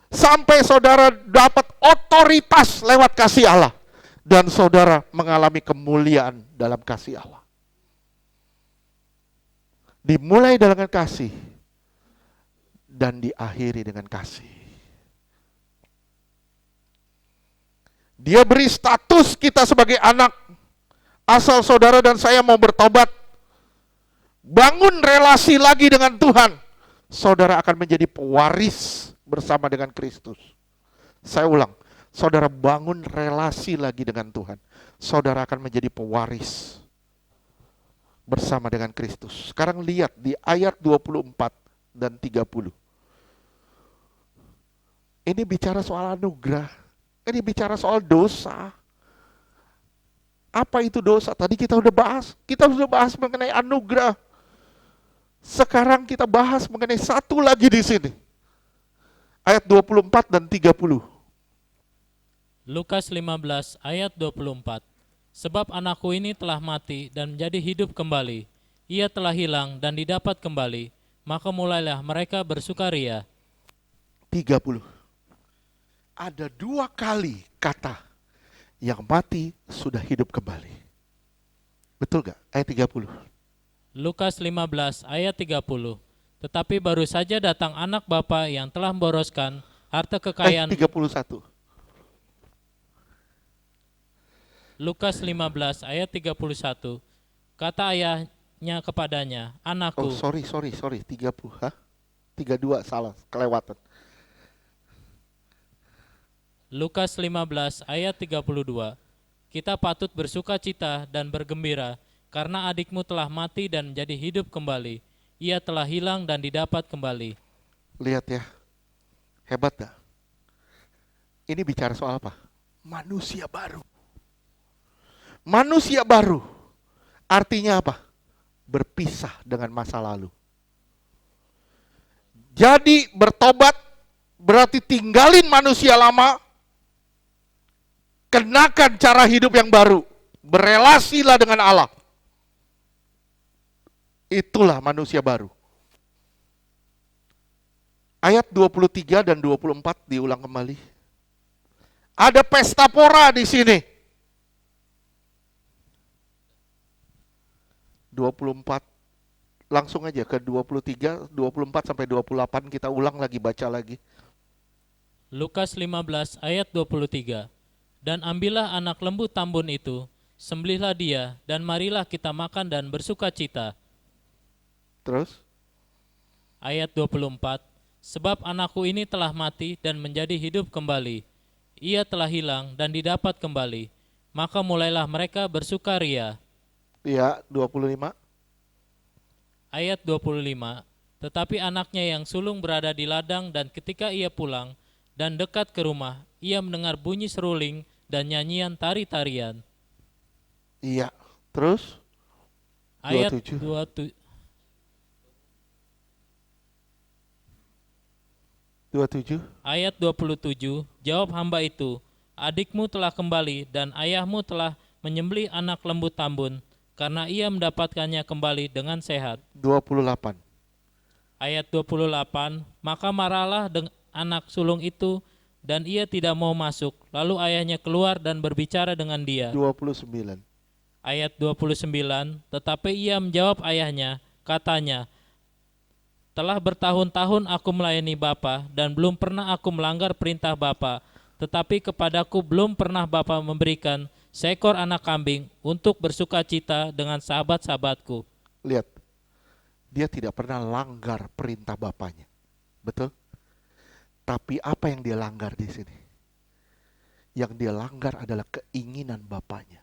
Sampai saudara dapat otoritas lewat kasih Allah. Dan saudara mengalami kemuliaan dalam kasih Allah. Dimulai dengan kasih. Dan diakhiri dengan kasih. Dia beri status kita sebagai anak. Asal saudara dan saya mau bertobat, bangun relasi lagi dengan Tuhan, saudara akan menjadi pewaris bersama dengan Kristus. Saya ulang, saudara bangun relasi lagi dengan Tuhan, saudara akan menjadi pewaris bersama dengan Kristus. Sekarang lihat di ayat 24 dan 30. Ini bicara soal anugerah, ini bicara soal dosa. Apa itu dosa? Tadi kita udah bahas. Kita sudah bahas mengenai anugerah. Sekarang kita bahas mengenai satu lagi di sini. Ayat 24 dan 30. Lukas 15 ayat 24. Sebab anakku ini telah mati dan menjadi hidup kembali. Ia telah hilang dan didapat kembali. Maka mulailah mereka bersukaria. 30. Ada dua kali kata yang mati sudah hidup kembali. Betul gak? Ayat 30. Lukas 15 ayat 30. Tetapi baru saja datang anak bapa yang telah memboroskan harta kekayaan. 31. Lukas 15 ayat 31. Kata ayahnya kepadanya, "Anakku." Oh sorry. 30. 32 salah, kelewatan. Lukas 15 ayat 32. Kita patut bersuka cita dan bergembira karena adikmu telah mati dan menjadi hidup kembali. Ia telah hilang dan didapat kembali. Lihat ya, hebat gak? Ini bicara soal apa? Manusia baru. Manusia baru. Artinya apa? Berpisah dengan masa lalu. Jadi bertobat berarti tinggalin manusia lama, kenakan cara hidup yang baru, berelasilah dengan Allah. Itulah manusia baru. Ayat 23 dan 24 diulang kembali. Ada pesta pora di sini. 24, langsung aja ke 23, 24 sampai 28 kita ulang lagi, baca lagi. Lukas 15 ayat 23. Dan ambillah anak lembu tambun itu, sembelihlah dia, dan marilah kita makan dan bersuka cita. Terus? Ayat 24. Sebab anakku ini telah mati dan menjadi hidup kembali. Ia telah hilang dan didapat kembali. Maka mulailah mereka bersukaria. Iya, 25. Ayat 25. Tetapi anaknya yang sulung berada di ladang, dan ketika ia pulang dan dekat ke rumah, ia mendengar bunyi seruling dan nyanyian tari-tarian. Iya. Terus? Ayat 27. 27. Ayat 27, jawab hamba itu, adikmu telah kembali dan ayahmu telah menyembelih anak lembu tambun, karena ia mendapatkannya kembali dengan sehat. 28. Ayat 28, maka marahlah anak sulung itu, dan ia tidak mau masuk. Lalu ayahnya keluar dan berbicara dengan dia. 29. Ayat 29, tetapi ia menjawab ayahnya, katanya, telah bertahun-tahun aku melayani Bapa, dan belum pernah aku melanggar perintah Bapa, tetapi kepadaku belum pernah Bapa memberikan seekor anak kambing untuk bersuka cita dengan sahabat-sahabatku. Lihat, dia tidak pernah langgar perintah bapaknya. Betul? Tapi apa yang dia langgar di sini? Yang dia langgar adalah keinginan bapaknya.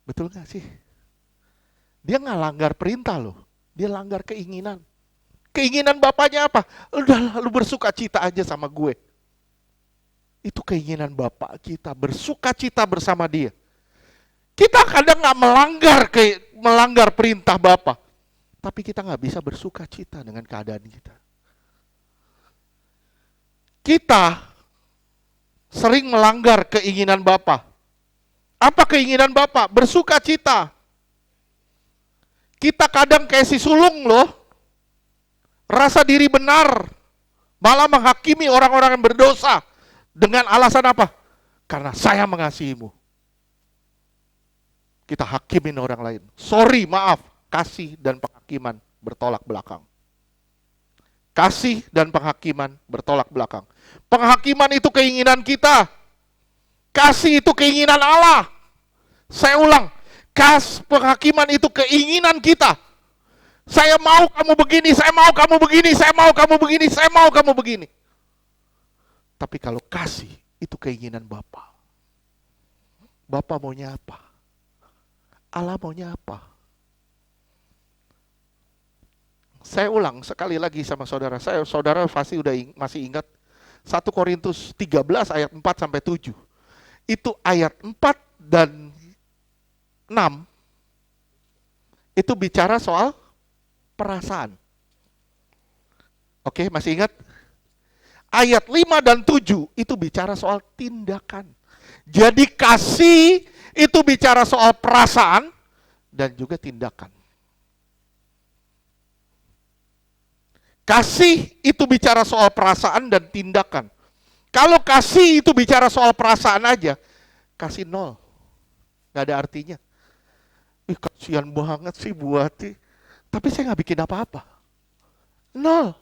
Betul gak sih? Dia nggak langgar perintah loh. Dia langgar keinginan. Keinginan bapaknya apa? Udah lu bersuka cita aja sama gue. Itu keinginan bapak kita, bersuka cita bersama dia. Kita kadang nggak melanggar perintah Bapa, tapi kita nggak bisa bersuka cita dengan keadaan kita. Kita sering melanggar keinginan Bapa. Apa keinginan Bapa? Bersuka cita. Kita kadang kayak si sulung loh, rasa diri benar, malah menghakimi orang-orang yang berdosa dengan alasan apa? Karena saya mengasihimu. Kita hakimin orang lain. Sorry, maaf. Kasih dan penghakiman bertolak belakang. Kasih dan penghakiman bertolak belakang. Penghakiman itu keinginan kita. Kasih itu keinginan Allah. Saya ulang. Penghakiman itu keinginan kita. Saya mau kamu begini, saya mau kamu begini, saya mau kamu begini, saya mau kamu begini. Tapi kalau kasih itu keinginan Bapa. Bapa maunya apa? Allah maunya apa? Saya ulang sekali lagi sama saudara. Saudara pasti masih ingat 1 Korintus 13 ayat 4 sampai 7. Itu ayat 4 dan 6 itu bicara soal perasaan. Oke, masih ingat? Ayat 5 dan 7 itu bicara soal tindakan. Jadi kasih itu bicara soal perasaan dan juga tindakan. Kasih itu bicara soal perasaan dan tindakan. Kalau kasih itu bicara soal perasaan aja, kasih nol. Gak ada artinya. Kasihan banget sih Bu Ati. Tapi saya gak bikin apa-apa. Nol.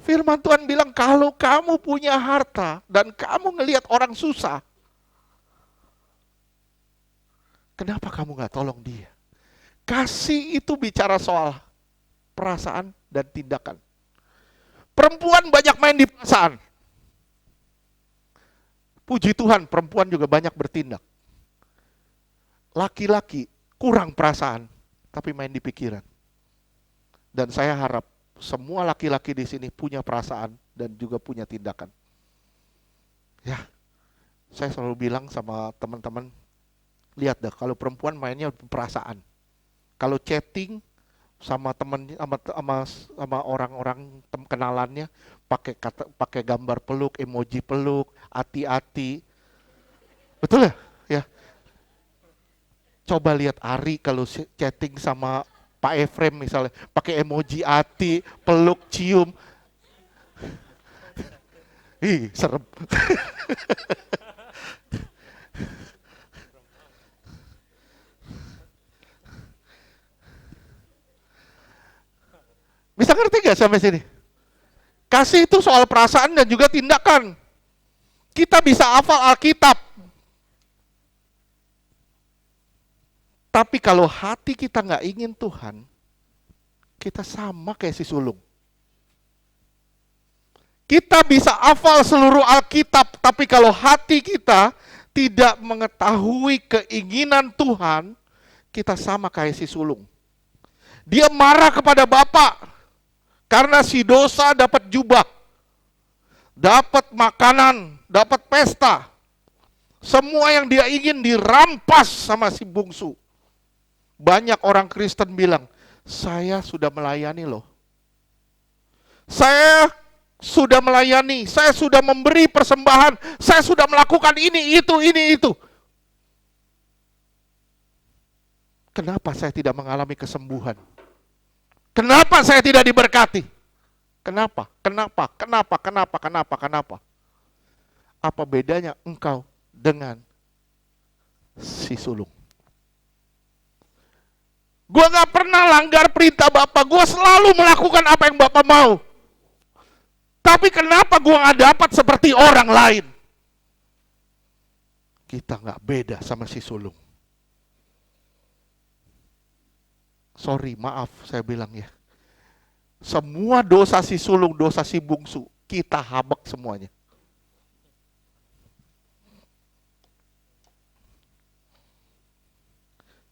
Firman Tuhan bilang kalau kamu punya harta dan kamu ngelihat orang susah, kenapa kamu gak tolong dia? Kasih itu bicara soal perasaan dan tindakan. Perempuan banyak main di perasaan. Puji Tuhan, perempuan juga banyak bertindak. Laki-laki kurang perasaan, tapi main di pikiran. Dan saya harap semua laki-laki di sini punya perasaan dan juga punya tindakan. Ya, saya selalu bilang sama teman-teman, lihat dah kalau perempuan mainnya perasaan. Kalau chatting sama temen sama orang-orang kenalannya pakai gambar peluk, emoji peluk, hati-hati. Betul ya? Ya. Coba lihat Ari kalau chatting sama Pak Efrem misalnya, pakai emoji hati, peluk, cium. Ih, serem. Bisa ngerti gak sampai sini? Kasih itu soal perasaan dan juga tindakan. Kita bisa hafal Alkitab, tapi kalau hati kita nggak ingin Tuhan, kita sama kayak si sulung. Kita bisa hafal seluruh Alkitab, tapi kalau hati kita tidak mengetahui keinginan Tuhan, kita sama kayak si sulung. Dia marah kepada Bapak karena si dosa dapat jubah, dapat makanan, dapat pesta. Semua yang dia ingin dirampas sama si bungsu. Banyak orang Kristen bilang, saya sudah melayani loh. Saya sudah melayani, saya sudah memberi persembahan, saya sudah melakukan ini, itu. Kenapa saya tidak mengalami kesembuhan? Kenapa saya tidak diberkati? Kenapa? Apa bedanya engkau dengan si sulung? Gua gak pernah langgar perintah Bapak, gua selalu melakukan apa yang Bapak mau. Tapi kenapa gua gak dapat seperti orang lain? Kita gak beda sama si sulung. Sorry, maaf saya bilang ya. Semua dosa si sulung, dosa si bungsu, kita habek semuanya.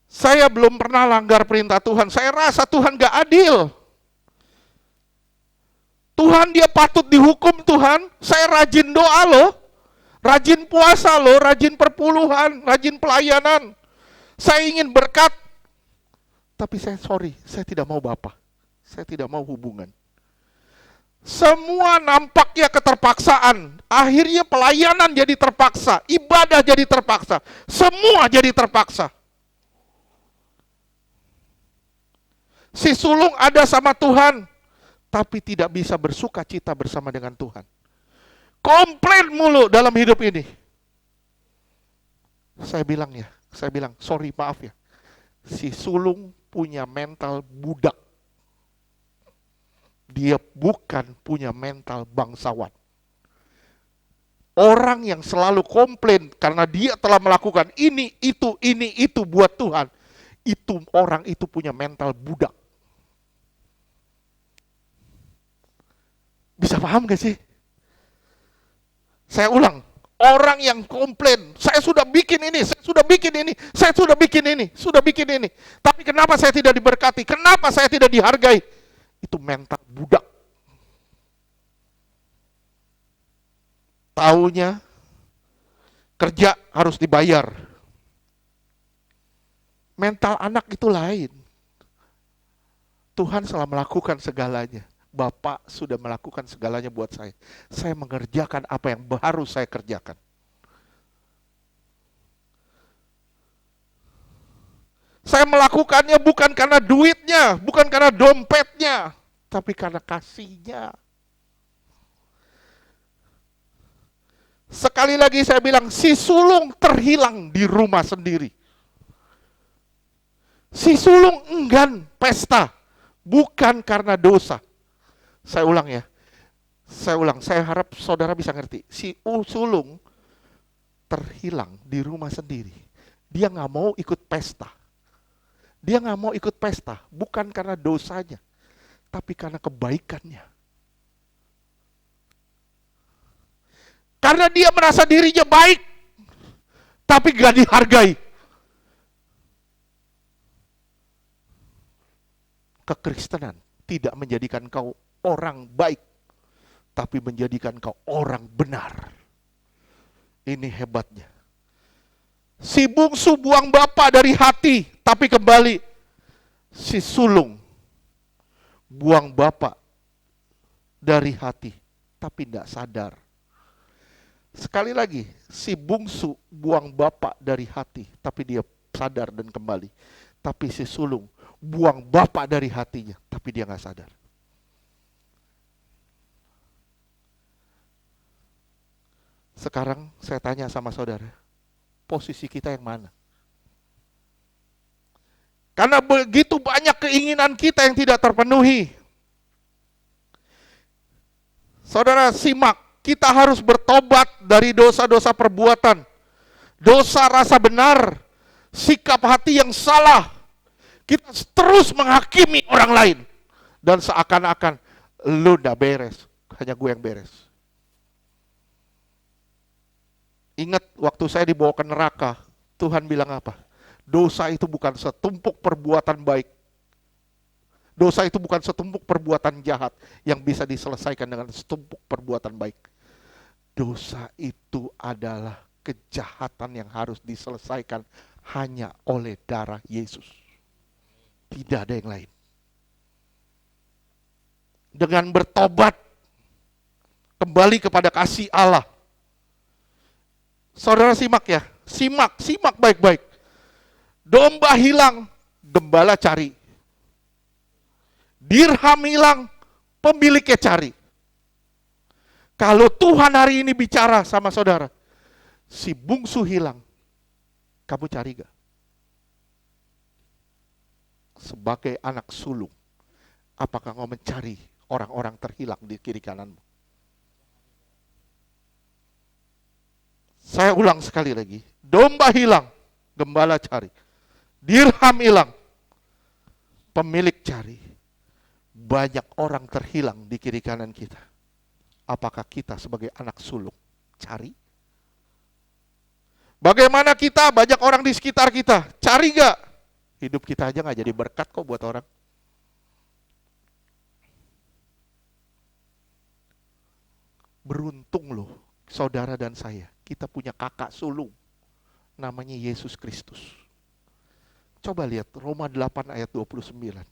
Saya belum pernah langgar perintah Tuhan. Saya rasa Tuhan gak adil. Tuhan dia patut dihukum Tuhan. Saya rajin doa loh. Rajin puasa loh, rajin perpuluhan, rajin pelayanan. Saya ingin berkat. Tapi saya tidak mau Bapak. Saya tidak mau hubungan. Semua nampaknya keterpaksaan. Akhirnya pelayanan jadi terpaksa. Ibadah jadi terpaksa. Semua jadi terpaksa. Si sulung ada sama Tuhan, tapi tidak bisa bersuka cita bersama dengan Tuhan. Komplain mulu dalam hidup ini. Saya bilang, sorry maaf ya. Si sulung punya mental budak. Dia bukan punya mental bangsawan. Orang yang selalu komplain karena dia telah melakukan ini, itu buat Tuhan. Orang itu punya mental budak. Bisa paham gak sih? Saya ulang, orang yang komplain, saya sudah bikin ini, tapi kenapa saya tidak diberkati? Kenapa saya tidak dihargai? Itu mental budak. Taunya kerja harus dibayar. Mental anak itu lain. Tuhan telah melakukan segalanya. Bapak sudah melakukan segalanya buat saya. Saya mengerjakan apa yang harus saya kerjakan. Saya melakukannya bukan karena duitnya, bukan karena dompetnya, tapi karena kasihnya. Sekali lagi saya bilang, si sulung terhilang di rumah sendiri. Si sulung enggan pesta, bukan karena dosa. Saya ulang, saya harap saudara bisa ngerti. Si sulung terhilang di rumah sendiri. Dia gak mau ikut pesta. Bukan karena dosanya, tapi karena kebaikannya. Karena dia merasa dirinya baik, tapi gak dihargai. Kekristenan tidak menjadikan kau orang baik, tapi menjadikan kau orang benar. Ini hebatnya. Si bungsu buang bapak dari hati, tapi kembali. Si sulung buang bapak dari hati, tapi tidak sadar. Sekali lagi, si bungsu buang bapak dari hati, tapi dia sadar dan kembali. Tapi si sulung buang bapak dari hatinya, tapi dia nggak sadar. Sekarang saya tanya sama saudara, posisi kita yang mana? Karena begitu banyak keinginan kita yang tidak terpenuhi. Saudara simak, kita harus bertobat dari dosa-dosa perbuatan, dosa rasa benar, sikap hati yang salah. Kita terus menghakimi orang lain. Dan seakan-akan, lu udah beres, hanya gue yang beres. Ingat waktu saya dibawa ke neraka, Tuhan bilang apa? Dosa itu bukan setumpuk perbuatan baik. Dosa itu bukan setumpuk perbuatan jahat yang bisa diselesaikan dengan setumpuk perbuatan baik. Dosa itu adalah kejahatan yang harus diselesaikan hanya oleh darah Yesus. Tidak ada yang lain. Dengan bertobat, kembali kepada kasih Allah. Saudara simak ya, simak baik-baik. Domba hilang, gembala cari. Dirham hilang, pemiliknya cari. Kalau Tuhan hari ini bicara sama saudara, si bungsu hilang, kamu cari gak? Sebagai anak sulung, apakah kau mencari orang-orang terhilang di kiri kananmu? Saya ulang sekali lagi, domba hilang, gembala cari. Dirham hilang, pemilik cari. Banyak orang terhilang di kiri kanan kita. Apakah kita sebagai anak sulung cari? Bagaimana kita, banyak orang di sekitar kita, cari gak? Hidup kita aja gak jadi berkat kok buat orang. Beruntung loh, saudara dan saya, kita punya kakak sulung, namanya Yesus Kristus. Coba lihat Roma 8 ayat 29.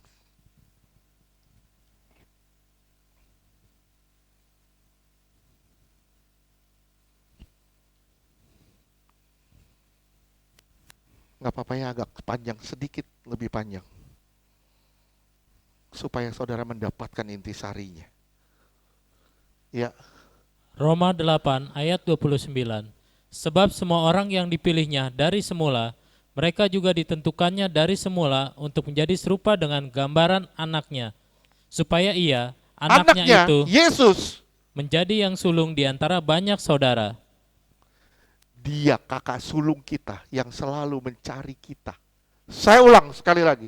Nggak apa-apa ya, agak panjang, sedikit lebih panjang. Supaya saudara mendapatkan intisarinya. Ya. Roma 8 ayat 29. Sebab semua orang yang dipilihnya dari semula, mereka juga ditentukannya dari semula untuk menjadi serupa dengan gambaran anaknya, supaya ia, anaknya itu, Yesus, menjadi yang sulung di antara banyak saudara. Dia kakak sulung kita yang selalu mencari kita. Saya ulang sekali lagi.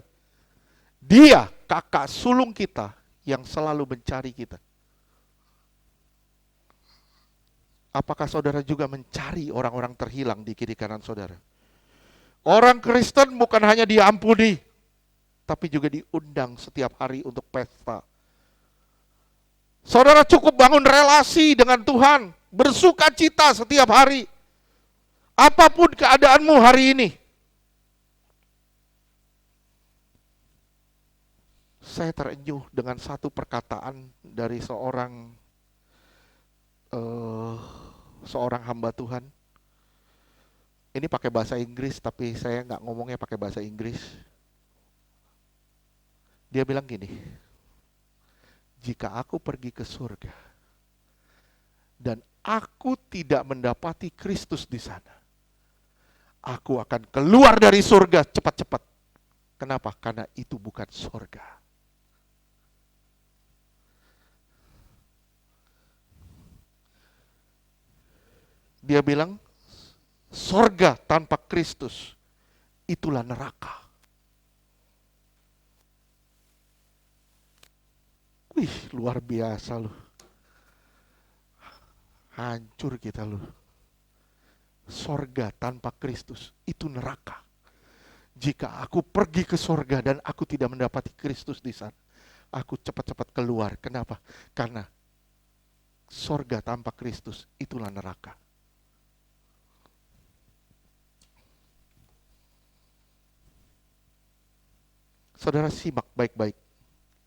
Dia kakak sulung kita yang selalu mencari kita. Apakah saudara juga mencari orang-orang terhilang di kiri kanan saudara? Orang Kristen bukan hanya diampuni, tapi juga diundang setiap hari untuk pesta. Saudara cukup bangun relasi dengan Tuhan, bersuka cita setiap hari. Apapun keadaanmu hari ini. Saya terenyuh dengan satu perkataan dari seorang hamba Tuhan. Ini pakai bahasa Inggris, tapi saya nggak ngomongnya pakai bahasa Inggris. Dia bilang gini, jika aku pergi ke surga dan aku tidak mendapati Kristus di sana, aku akan keluar dari surga cepat-cepat. Kenapa? Karena itu bukan surga. Dia bilang, surga tanpa Kristus, itulah neraka. Wih, luar biasa loh. Hancur kita loh. Sorga tanpa Kristus itu neraka. Jika aku pergi ke sorga dan aku tidak mendapati Kristus di sana, aku cepat-cepat keluar. Kenapa? Karena sorga tanpa Kristus itulah neraka. Saudara simak baik-baik.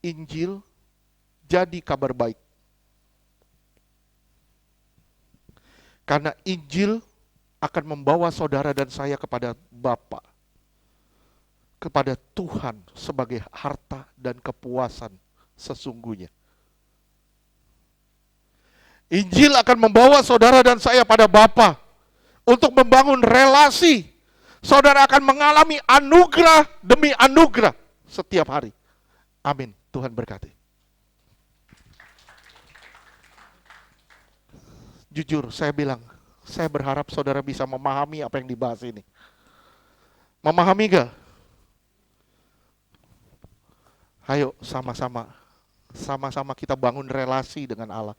Injil jadi kabar baik. Karena Injil akan membawa saudara dan saya kepada Bapa, kepada Tuhan sebagai harta dan kepuasan sesungguhnya. Injil akan membawa saudara dan saya pada Bapa untuk membangun relasi. Saudara akan mengalami anugerah demi anugerah setiap hari. Amin. Tuhan berkati. Jujur, saya bilang, saya berharap saudara bisa memahami apa yang dibahas ini. Memahami gak? Ayo sama-sama. Sama-sama kita bangun relasi dengan Allah.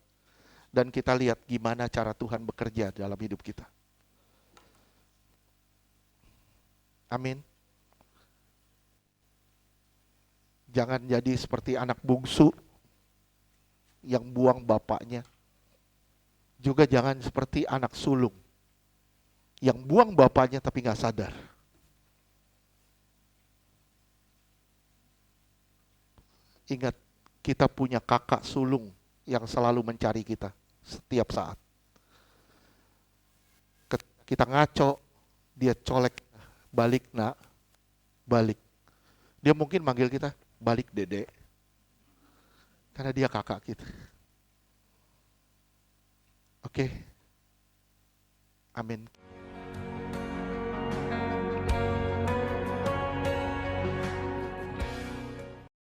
Dan kita lihat gimana cara Tuhan bekerja dalam hidup kita. Amin. Jangan jadi seperti anak bungsu yang buang bapaknya. Juga jangan seperti anak sulung yang buang bapaknya tapi gak sadar. Ingat, kita punya kakak sulung yang selalu mencari kita setiap saat. Kita ngaco, dia colek, balik nak, balik. Dia mungkin manggil kita, balik dede. Karena dia kakak kita. Oke. Amin.